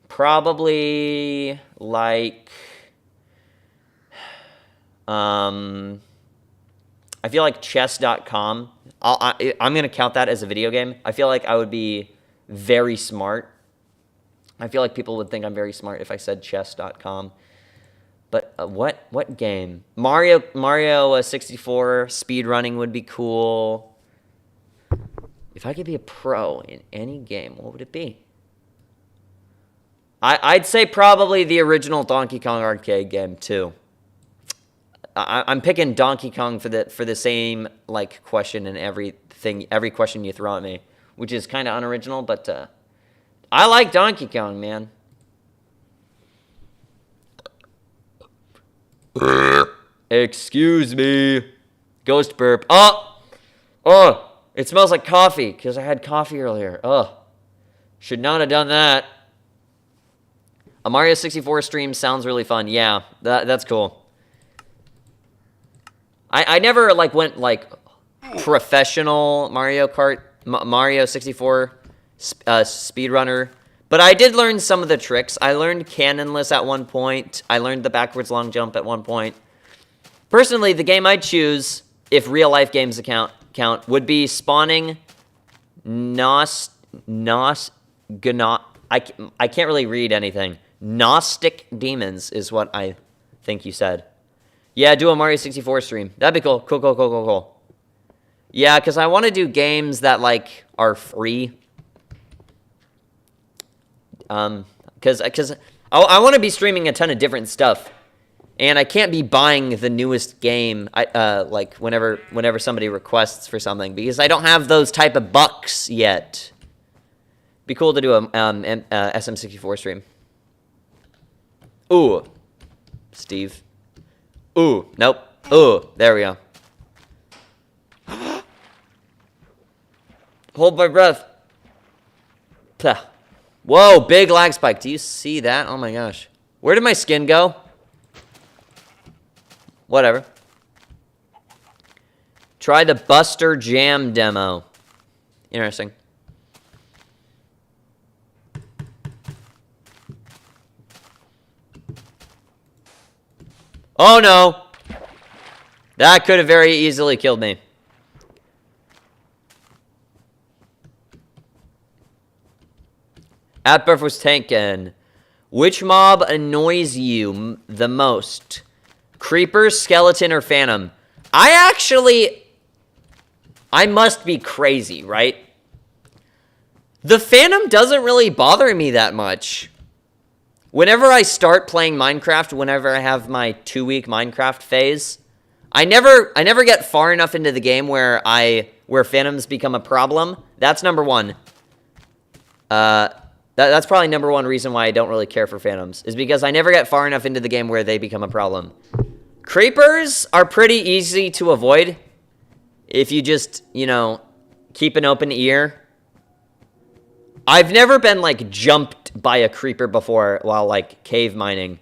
Probably like, I feel like chess.com. I'm going to count that as a video game. I feel like I would be very smart. I feel like people would think I'm very smart if I said chess.com. But what game? Mario 64 speedrunning would be cool. If I could be a pro in any game, what would it be? I'd say probably the original Donkey Kong arcade game too. I'm picking Donkey Kong for the same question in every every question you throw at me, which is kind of unoriginal, but I like Donkey Kong, man. Excuse me. Ghost burp. Oh, it smells like coffee because I had coffee earlier. Should not have done that. A Mario 64 stream sounds really fun. Yeah, that's cool. I never like went like professional Mario 64 speedrunner, but I did learn some of the tricks. I learned cannonless at one point. I learned the backwards long jump at one point. Personally, the game I'd choose, if real life games count, would be spawning I can't really read anything. Gnostic demons is what I think you said. Yeah, do a Mario 64 stream. That'd be cool. Cool. Yeah, because I want to do games that, like, are free. Because I want to be streaming a ton of different stuff. And I can't be buying the newest game, like, whenever somebody requests for something. Because I don't have those type of bucks yet. Be cool to do a SM64 stream. Ooh. Steve. Ooh. Nope. Ooh. There we go. Hold my breath. Whoa, big lag spike. Do you see that? Oh my gosh. Where did my skin go? Whatever. Try the Buster Jam demo. Interesting. Oh no! That could have very easily killed me. Atbuff was tanking. Which mob annoys you the most? Creeper, skeleton, or phantom? I must be crazy, right? The phantom doesn't really bother me that much. Whenever I start playing Minecraft, whenever I have my 2-week Minecraft phase, I never get far enough into the game where phantoms become a problem. That's number one. That's probably number one reason why I don't really care for phantoms, is because I never get far enough into the game where they become a problem. Creepers are pretty easy to avoid if you just, keep an open ear. I've never been, like, jumped by a creeper before while, like, cave mining.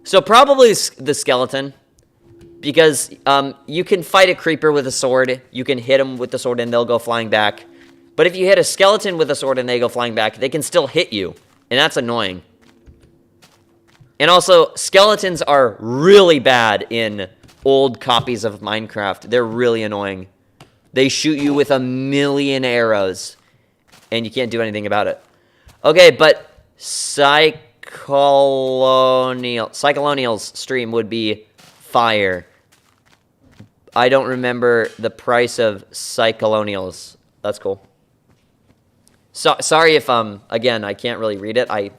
So probably the skeleton, because you can fight a creeper with a sword. You can hit them with the sword and they'll go flying back. But if you hit a skeleton with a sword and they go flying back, they can still hit you, and that's annoying. And also, skeletons are really bad in old copies of Minecraft. They're really annoying. They shoot you with 1,000,000 arrows, and you can't do anything about it. Okay, but Cyclonial's stream would be fire. I don't remember the price of Cyclonials. That's cool. So, sorry if, again, I can't really read it. I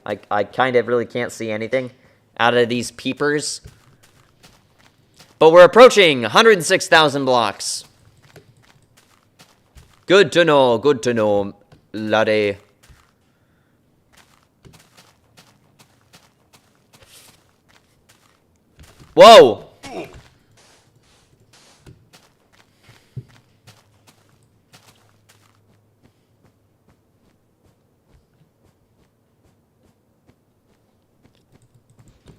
kind of really can't see anything out of these peepers. But we're approaching 106,000 blocks. Good to know, laddie. Whoa!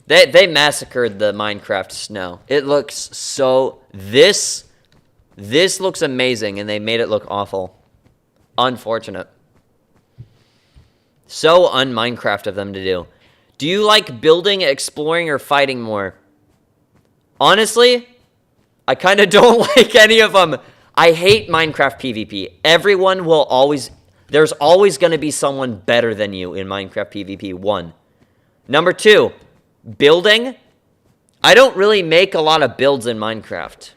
They massacred the Minecraft snow. It looks so... This looks amazing, and they made it look awful. Unfortunate. So un-Minecraft of them to do. Do you like building, exploring, or fighting more? Honestly, I kind of don't like any of them. I hate Minecraft PvP. Everyone will always... There's always going to be someone better than you in Minecraft PvP, 1. Number 2... Building? I don't really make a lot of builds in Minecraft.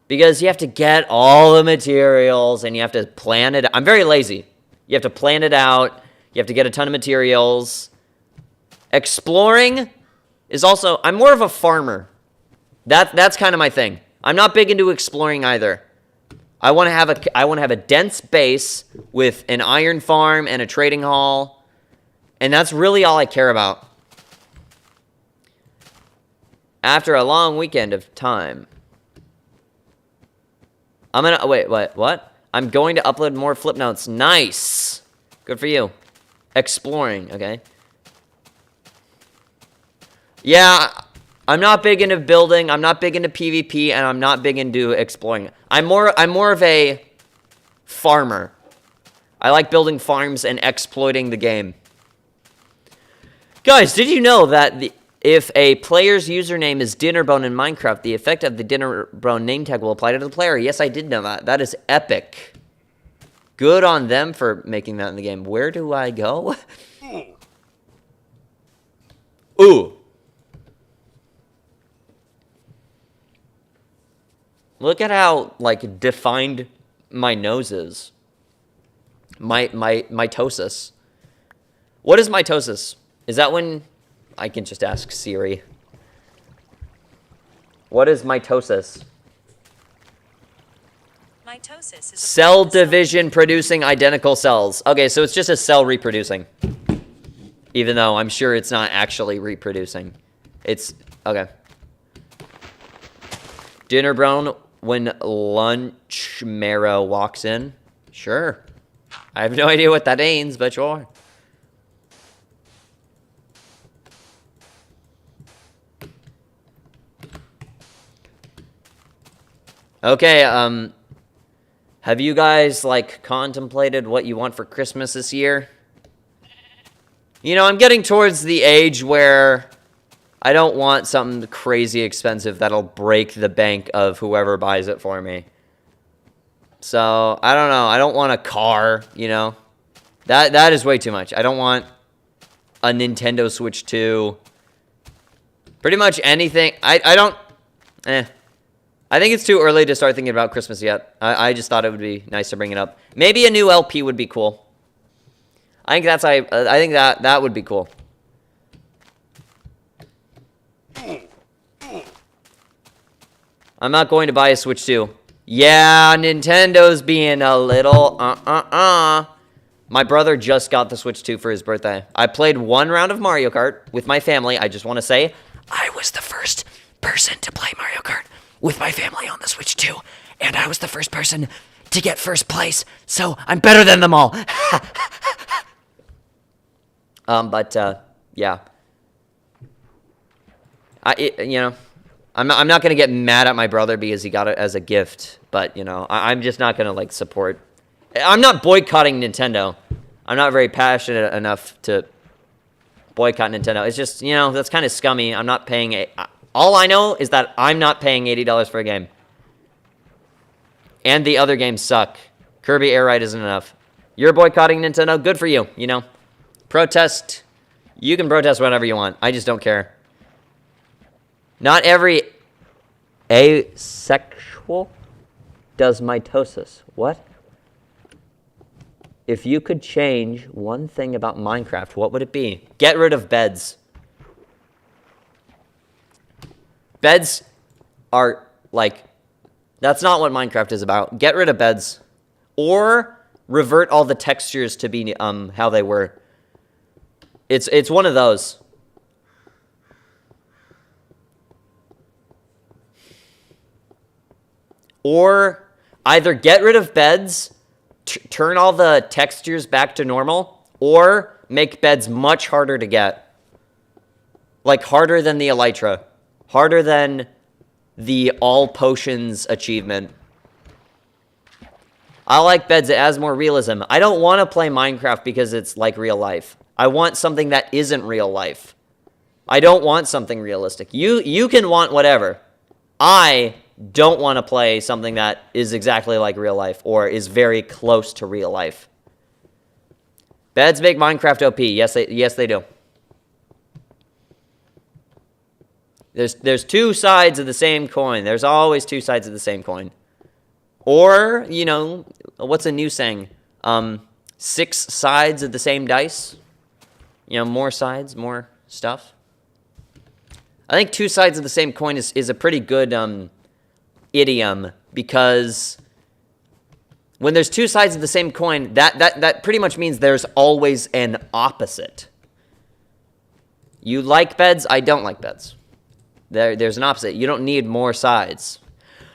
Because you have to get all the materials and you have to plan it. I'm very lazy. You have to plan it out. You have to get a ton of materials. Exploring is also... I'm more of a farmer. That's kind of my thing. I'm not big into exploring either. I want to have a dense base with an iron farm and a trading hall. And that's really all I care about. After a long weekend of time. I'm gonna... Wait, what? I'm going to upload more flip notes. Nice. Good for you. Exploring, okay. Yeah, I'm not big into building. I'm not big into PvP, and I'm not big into exploring. I'm more of a farmer. I like building farms and exploiting the game. Guys, did you know that if a player's username is Dinnerbone in Minecraft, the effect of the Dinnerbone name tag will apply to the player? Yes, I did know that. That is epic. Good on them for making that in the game. Where do I go? Ooh. Look at how, like, defined my nose is. Mitosis. What is mitosis? Is that when... I can just ask Siri. What is mitosis? Mitosis is cell division producing identical cells. Okay, so it's just a cell reproducing. Even though I'm sure it's not actually reproducing. It's... Okay. Dinner brown when lunch marrow walks in? Sure. I have no idea what that means, but sure. Okay, have you guys, like, contemplated what you want for Christmas this year? You know, I'm getting towards the age where I don't want something crazy expensive that'll break the bank of whoever buys it for me. So, I don't know. I don't want a car, you know? That is way too much. I don't want a Nintendo Switch 2. Pretty much anything. I don't... I think it's too early to start thinking about Christmas yet. I just thought it would be nice to bring it up. Maybe a new LP would be cool. I think that would be cool. I'm not going to buy a Switch 2. Yeah, Nintendo's being a little My brother just got the Switch 2 for his birthday. I played one round of Mario Kart with my family. I just want to say, I was the first person to play Mario Kart with my family on the Switch 2, and I was the first person to get first place, so I'm better than them all. Yeah. You know, I'm not gonna get mad at my brother because he got it as a gift, but, you know, I'm just not gonna, like, support... I'm not boycotting Nintendo. I'm not very passionate enough to boycott Nintendo. It's just, you know, that's kind of scummy. I'm not paying... All I know is that I'm not paying $80 for a game. And the other games suck. Kirby Air Ride isn't enough. You're boycotting Nintendo? Good for you, you know? Protest. You can protest whatever you want. I just don't care. Not every asexual does mitosis. What? If you could change one thing about Minecraft, what would it be? Get rid of beds. Beds are, like, that's not what Minecraft is about. Get rid of beds. Or revert all the textures to be how they were. It's one of those. Or either get rid of beds, turn all the textures back to normal, or make beds much harder to get. Like, harder than the Elytra. Harder than the all potions achievement. I like beds. It adds more realism. I don't want to play Minecraft because it's like real life. I want something that isn't real life. I don't want something realistic. You can want whatever. I don't want to play something that is exactly like real life or is very close to real life. Beds make Minecraft OP. Yes, they do. There's two sides of the same coin. There's always two sides of the same coin. Or, you know, what's a new saying? 6 sides of the same dice. You know, more sides, more stuff. I think 2 sides of the same coin is a pretty good idiom because When there's two sides of the same coin, that pretty much means there's always an opposite. You like beds, I don't like beds. There's an opposite. You don't need more sides.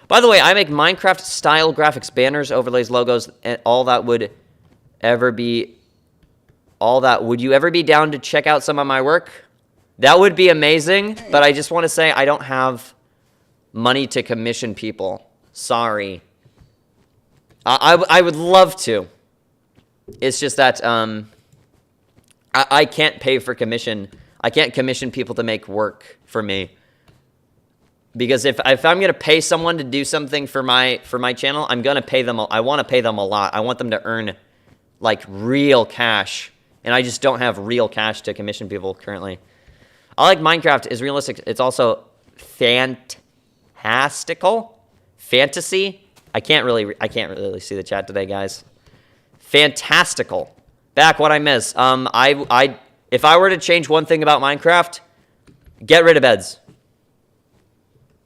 By the way, I make Minecraft-style graphics, banners, overlays, logos, and all that would ever be... All that. Would you ever be down to check out some of my work? That would be amazing, but I just want to say I don't have money to commission people. Sorry. I would love to. It's just that I can't pay for commission. I can't commission people to make work for me. Because if I'm going to pay someone to do something for my channel, I'm going to pay them. I want to pay them a lot. I want them to earn like real cash. And I just don't have real cash to commission people currently. I like Minecraft is realistic. It's also fantastical. Fantasy. I can't really see the chat today, guys. Fantastical. Back, what I miss. If I were to change one thing about Minecraft, get rid of beds.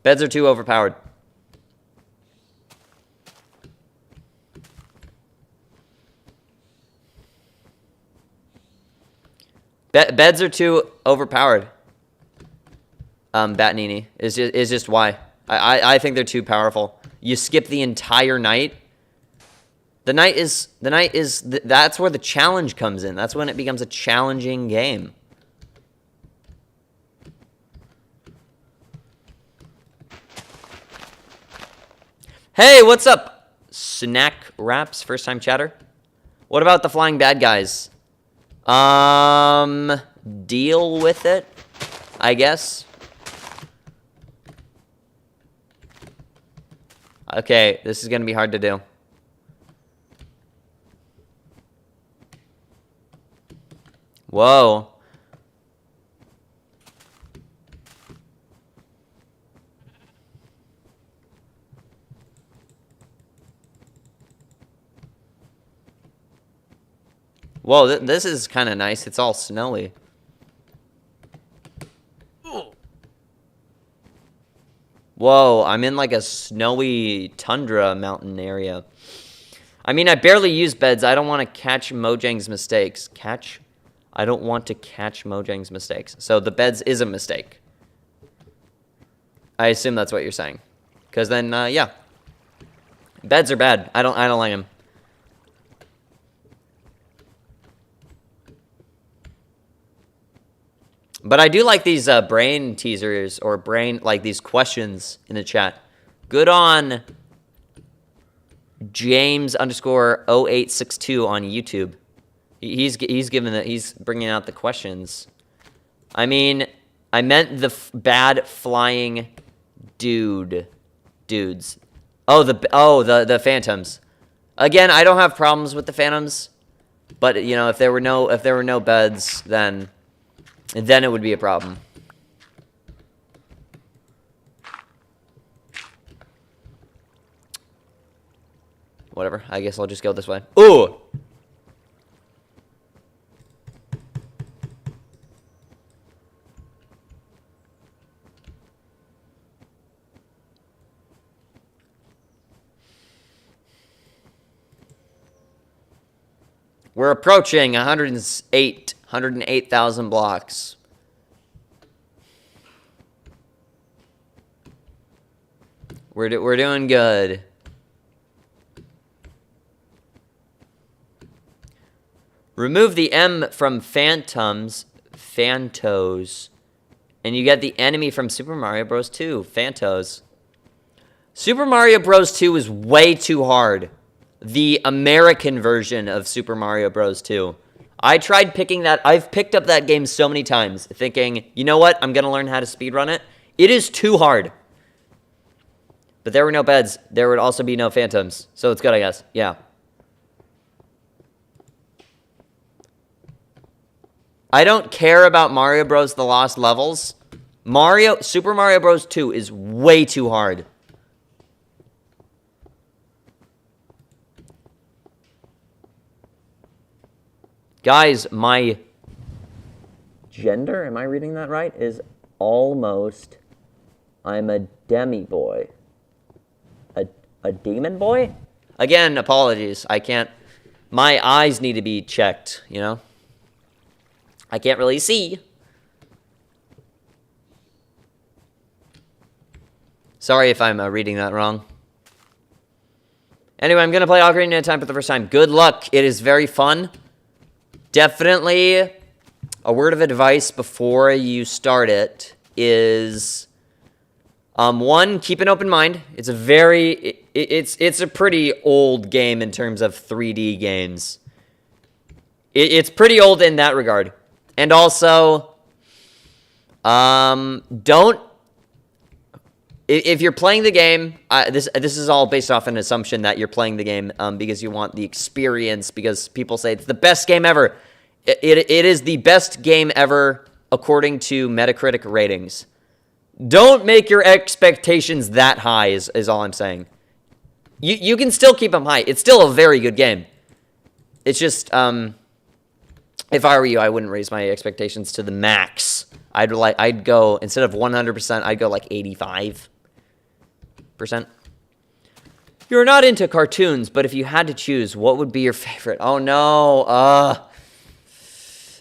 Beds are too overpowered. Beds are too overpowered. Batnini is just why. I think they're too powerful. You skip the entire night. That's where the challenge comes in. That's when it becomes a challenging game. Hey, what's up? Snack Wraps, first time chatter. What about the flying bad guys? Deal with it, I guess. Okay, this is gonna be hard to do. Whoa. Whoa, this is kind of nice. It's all snowy. Whoa, I'm in like a snowy tundra mountain area. I mean, I barely use beds. I don't want to catch Mojang's mistakes. I don't want to catch Mojang's mistakes. So the beds is a mistake. I assume that's what you're saying. Because then, yeah. Beds are bad. I don't like them. But I do like these brain teasers or like these questions in the chat. Good on James_0862 on YouTube. He's bringing out the questions. I mean, I meant the bad flying dudes. Oh, the phantoms. Again, I don't have problems with the phantoms, but you know, if there were no beds, then it would be a problem. Whatever. I guess I'll just go this way. Ooh! We're approaching 108,000 blocks. We're doing good. Remove the M from Phantos, and you get the enemy from Super Mario Bros. 2, Phantos. Super Mario Bros. 2 is way too hard. The American version of Super Mario Bros. 2. I tried picking that. I've picked up that game so many times, thinking, you know what? I'm going to learn how to speedrun it. It is too hard. But there were no beds. There would also be no phantoms. So it's good, I guess. Yeah. I don't care about Mario Bros. The Lost Levels. Super Mario Bros. 2 is way too hard. Guys, my gender, am I reading that right, is almost, I'm a demi-boy. A demon boy? Again, apologies. I can't... My eyes need to be checked, you know? I can't really see. Sorry if I'm reading that wrong. Anyway, I'm going to play Ocarina of Time for the first time. Good luck. It is very fun. Definitely a word of advice before you start it is... one, keep an open mind. It's a very... It's a pretty old game in terms of 3D games. It's pretty old in that regard. And also, don't... If you're playing the game, this is all based off an assumption that you're playing the game because you want the experience, because people say it's the best game ever. It is the best game ever according to Metacritic ratings. Don't make your expectations that high is all I'm saying. You can still keep them high. It's still a very good game. It's just, if I were you, I wouldn't raise my expectations to the max. I'd go, instead of 100%, I'd go like 85%. You're not into cartoons, but if you had to choose, what would be your favorite? Oh no,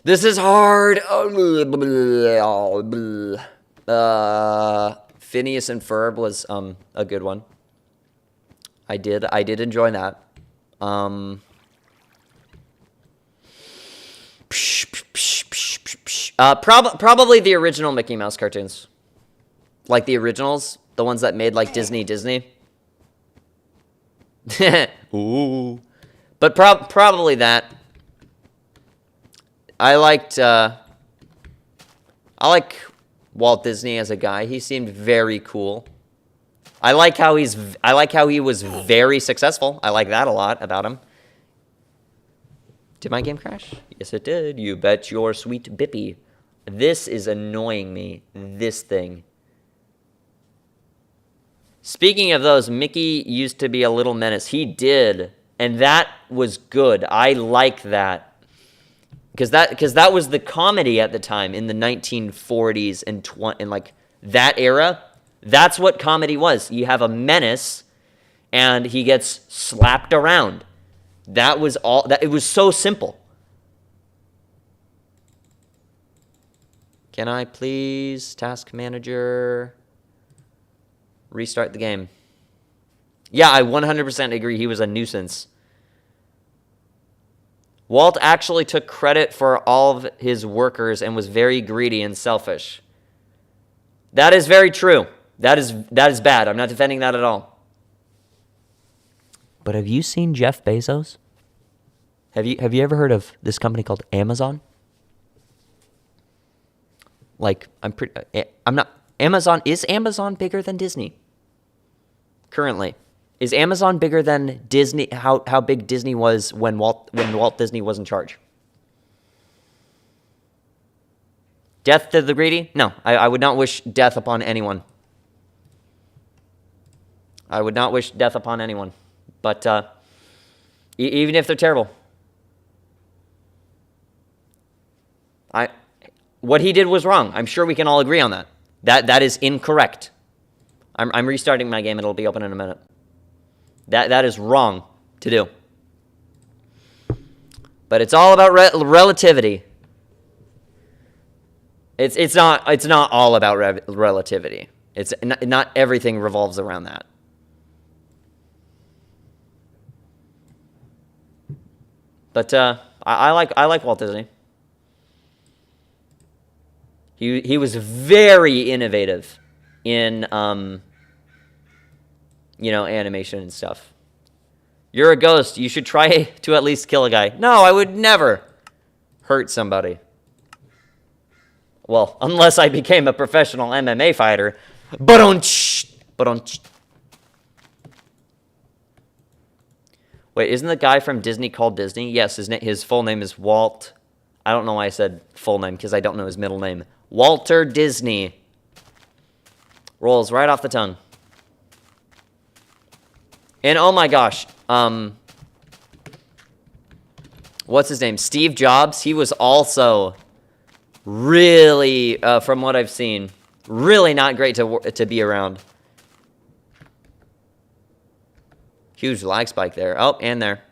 this is hard. Phineas and Ferb was a good one. I did enjoy that. Probably the original Mickey Mouse cartoons. Like the originals, the ones that made like Disney. Ooh. But probably that. I like Walt Disney as a guy. He seemed very cool. I like how he was very successful. I like that a lot about him. Did my game crash? Yes, it did. You bet your sweet bippy. This is annoying me. This thing. Speaking of those, Mickey used to be a little menace. He did, and that was good. I like that. Because that was the comedy at the time in the 1940s and like that era. That's what comedy was. You have a menace, and he gets slapped around. That was all. It was so simple. Can I please, task manager, restart the game? Yeah, I 100% agree. He was a nuisance. Walt actually took credit for all of his workers and was very greedy and selfish. That is very true. That is bad. I'm not defending that at all. But have you seen Jeff Bezos? Have you ever heard of this company called Amazon? Like, is Amazon bigger than Disney? Currently. Is Amazon bigger than Disney? How big Disney was when Walt Disney was in charge? Death to the greedy? No, I would not wish death upon anyone. I would not wish death upon anyone. But even if they're terrible. What he did was wrong. I'm sure we can all agree on that. That is incorrect. I'm restarting my game. It'll be open in a minute. That is wrong to do. But it's all about relativity. It's not all about relativity. It's not everything revolves around that. But I like Walt Disney. He was very innovative in animation and stuff. You're a ghost. You should try to at least kill a guy. No, I would never hurt somebody. Well, unless I became a professional MMA fighter. Wait, isn't the guy from Disney called Disney? Yes, his full name is Walt. I don't know why I said full name, because I don't know his middle name. Walter Disney. Rolls right off the tongue. And oh my gosh, what's his name? Steve Jobs. He was also really, from what I've seen, really not great to be around. Huge lag spike there. Oh, and there.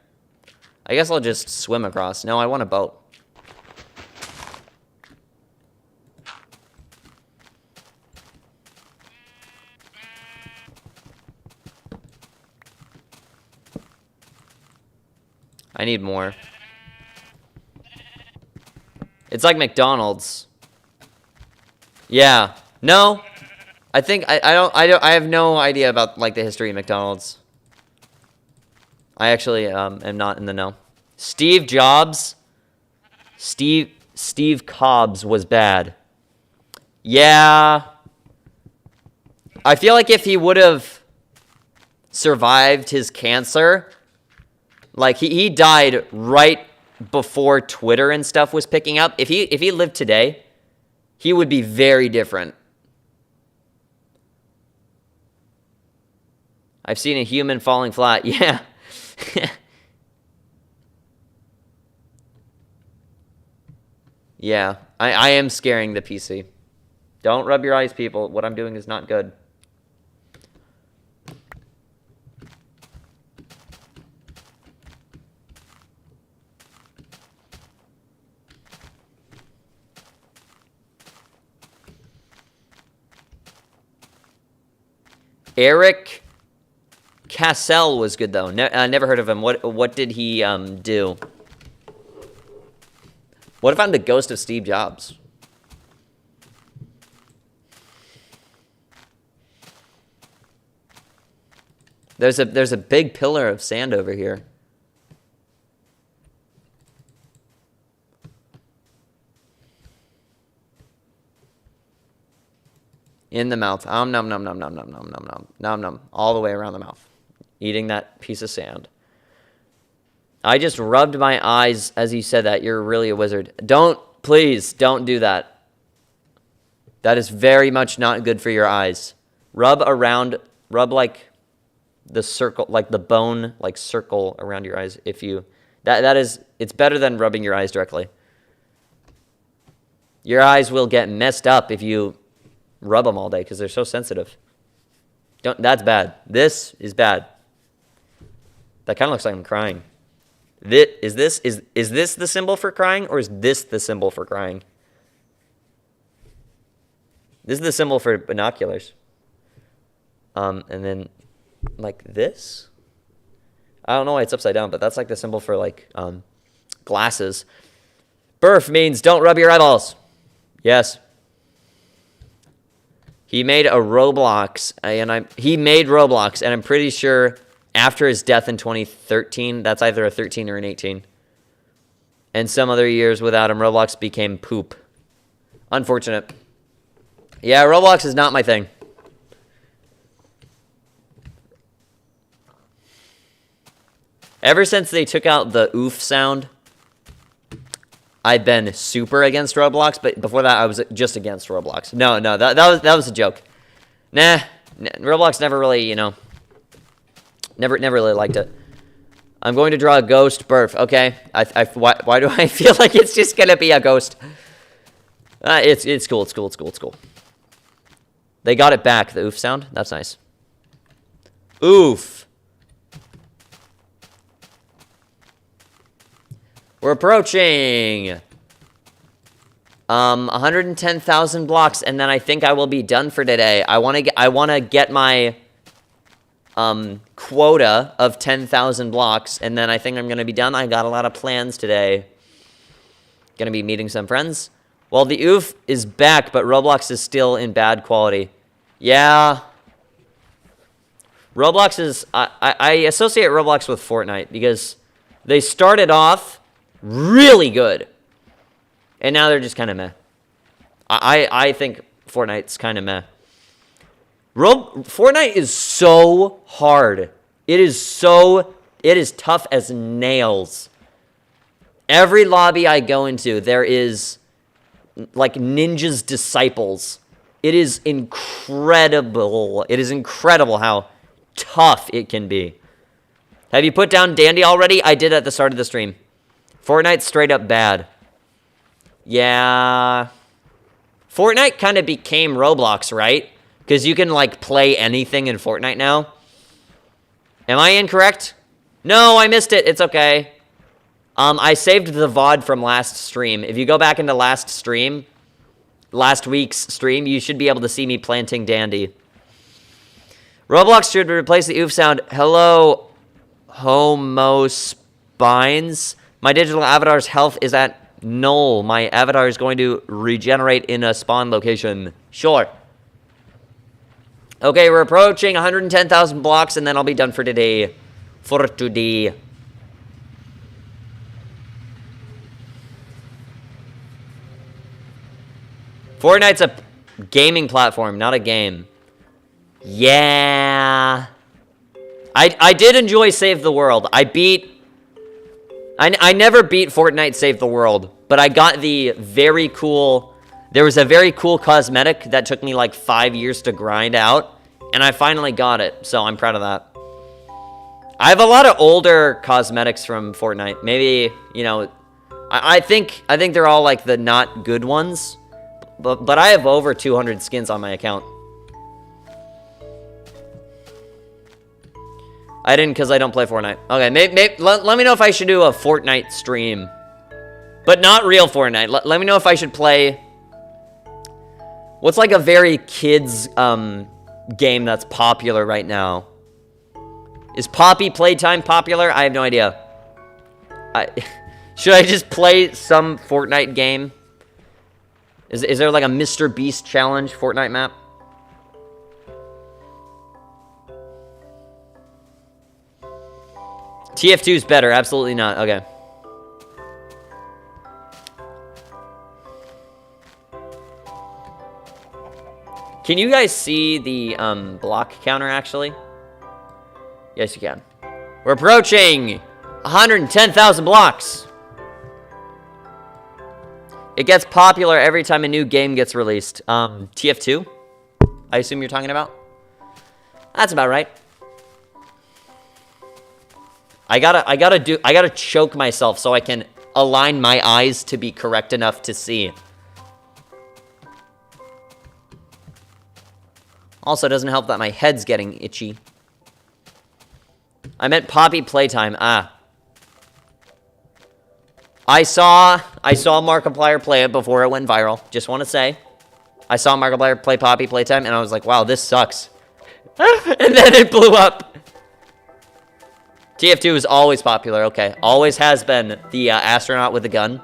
I guess I'll just swim across. No, I want a boat. I need more. It's like McDonald's. Yeah. No. I think I have no idea about like the history of McDonald's. I actually am not in the know. Steve Jobs. Steve Cobbs was bad. Yeah. I feel like if he would have survived his cancer, like he died right before Twitter and stuff was picking up. If he lived today, he would be very different. I've seen a human falling flat. Yeah. Yeah. I am scaring the PC. Don't rub your eyes, people. What I'm doing is not good. Eric Cassell was good though. Never heard of him. What did he do? What if I'm the ghost of Steve Jobs? There's a big pillar of sand over here. In the mouth. Nom nom nom nom nom nom nom nom nom nom. All the way around the mouth. Eating that piece of sand. I just rubbed my eyes as you said that. You're really a wizard. Please don't do that. That is very much not good for your eyes. Rub like the circle, like the bone, like circle around your eyes. If you, it's better than rubbing your eyes directly. Your eyes will get messed up if you rub them all day because they're so sensitive. That's bad. This is bad. That kind of looks like I'm crying. Is this the symbol for crying, or is this the symbol for crying? This is the symbol for binoculars. And then like this. I don't know why it's upside down, but that's like the symbol for like glasses. Burf means don't rub your eyeballs. Yes. He made Roblox, and I'm pretty sure after his death in 2013, that's either a 13 or an 18. And some other years without him, Roblox became poop. Unfortunate. Yeah, Roblox is not my thing. Ever since they took out the oof sound, I've been super against Roblox, but before that, I was just against Roblox. No, that was a joke. Nah, Roblox never really, never really liked it. I'm going to draw a ghost Burf. Okay, why do I feel like it's just gonna be a ghost? It's cool. It's cool. They got it back. The oof sound. That's nice. Oof. We're approaching 110,000 blocks, and then I think I will be done for today. I want to get my quota of 10,000 blocks, and then I think I'm going to be done. I got a lot of plans today. Going to be meeting some friends. Well, the oof is back, but Roblox is still in bad quality. Yeah. Roblox is... I associate Roblox with Fortnite because they started off really good, and now they're just kind of meh. I think Fortnite's kind of meh. Fortnite is so hard. It is tough as nails. Every lobby I go into, there is like Ninja's disciples. It is incredible. It is incredible how tough it can be. Have you put down Dandy already? I did at the start of the stream. Fortnite's straight up bad. Yeah. Fortnite kind of became Roblox, right? Because you can, like, play anything in Fortnite now. Am I incorrect? No, I missed it. It's okay. I saved the VOD from last stream. If you go back into last week's stream, you should be able to see me planting Dandy. Roblox should replace the oof sound. Hello, Homo Spines. My digital avatar's health is at null. My avatar is going to regenerate in a spawn location. Sure. Okay, we're approaching 110,000 blocks, and then I'll be done for today. Forturnite Fortnite's a gaming platform, not a game. Yeah. I did enjoy Save the World. I never beat Fortnite Save the World, but I got the very cool... There was a very cool cosmetic that took me like 5 years to grind out, and I finally got it, so I'm proud of that. I have a lot of older cosmetics from Fortnite. Maybe, you know, I think they're all like the not good ones, but I have over 200 skins on my account. I didn't because I don't play Fortnite. Okay, let me know if I should do a Fortnite stream, but not real Fortnite. Let me know if I should play... What's like a very kids game that's popular right now? Is Poppy Playtime popular? I have no idea. Should I just play some Fortnite game? Is there like a Mr. Beast challenge Fortnite map? TF2 is better. Absolutely not. Okay. Can you guys see the block counter, actually? Yes, you can. We're approaching 110,000 blocks. It gets popular every time a new game gets released. TF2? I assume you're talking about? That's about right. I gotta choke myself so I can align my eyes to be correct enough to see. Also, it doesn't help that my head's getting itchy. I meant Poppy Playtime. Ah. I saw Markiplier play it before it went viral. Just want to say. I saw Markiplier play Poppy Playtime, and I was like, wow, this sucks. And then it blew up. TF2 is always popular. Okay. Always has been the astronaut with the gun.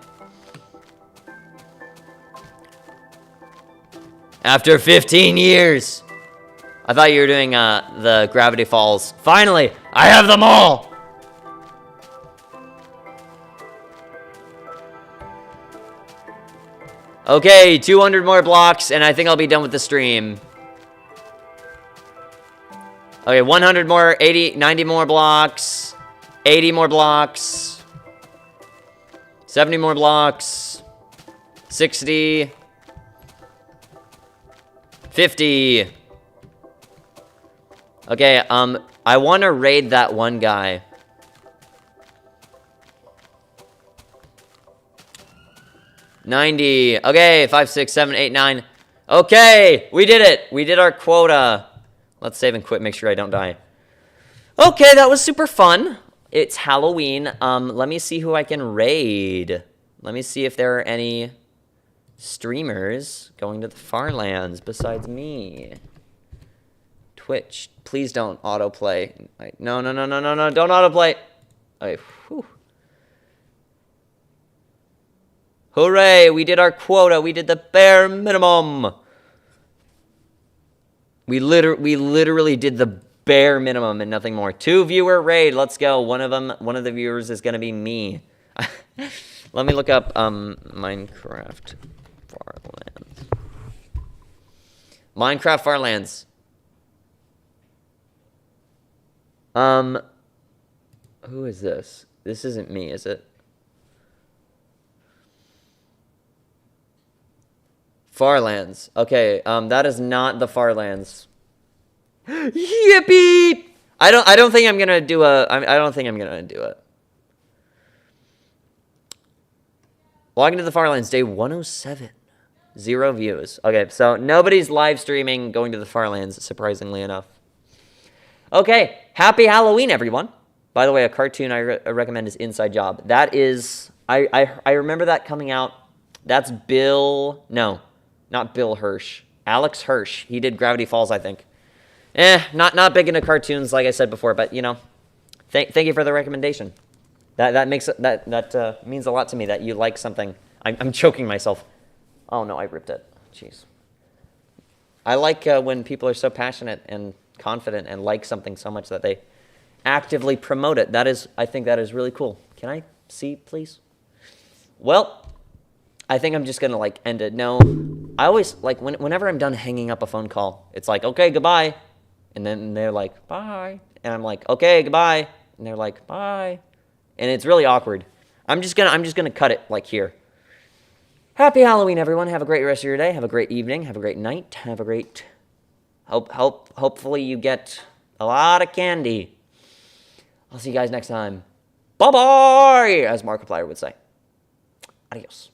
After 15 years. I thought you were doing the Gravity Falls. Finally, I have them all! Okay, 200 more blocks, and I think I'll be done with the stream. Okay, 100 more, 80, 90 more blocks, 80 more blocks, 70 more blocks, 60, 50. Okay, I want to raid that one guy. $90. Okay, 5, 6, 7, 8, 9. Okay, we did it. We did our quota. Let's save and quit, make sure I don't die. Okay, that was super fun. It's Halloween. Let me see who I can raid. Let me see if there are any streamers going to the Farlands besides me. Twitch, please don't autoplay. No, don't autoplay. Okay, whew. Hooray, we did our quota. We did the bare minimum. We literally did the bare minimum and nothing more. 2 viewer raid. Let's go. One of the viewers is gonna be me. Let me look up Minecraft Farlands. Minecraft Farlands. Who is this? This isn't me, is it? Farlands. Okay, that is not the Farlands. Yippee! I don't think I'm gonna do a. I don't think I'm gonna do it. Logging to the Farlands, day 107. 0 views. Okay, so nobody's live streaming going to the Farlands, surprisingly enough. Okay, happy Halloween, everyone. By the way, a cartoon I recommend is Inside Job. That is, I remember that coming out. That's no, not Bill Hirsch. Alex Hirsch. He did Gravity Falls, I think. Not big into cartoons, like I said before, but, you know, thank you for the recommendation. That means a lot to me that you like something. I'm choking myself. Oh, no, I ripped it. Jeez. I like when people are so passionate and confident and like something so much that they actively promote it. I think that is really cool. Can I see, please? Well, I think I'm just going to, like, end it. No, I always, like, whenever I'm done hanging up a phone call, it's like, okay, goodbye. And then they're like, bye. And I'm like, okay, goodbye. And they're like, bye. And it's really awkward. I'm just gonna cut it, like, here. Happy Halloween, everyone. Have a great rest of your day. Have a great evening. Have a great night. Have a great... Hopefully you get a lot of candy. I'll see you guys next time. Bye-bye, as Markiplier would say. Adios.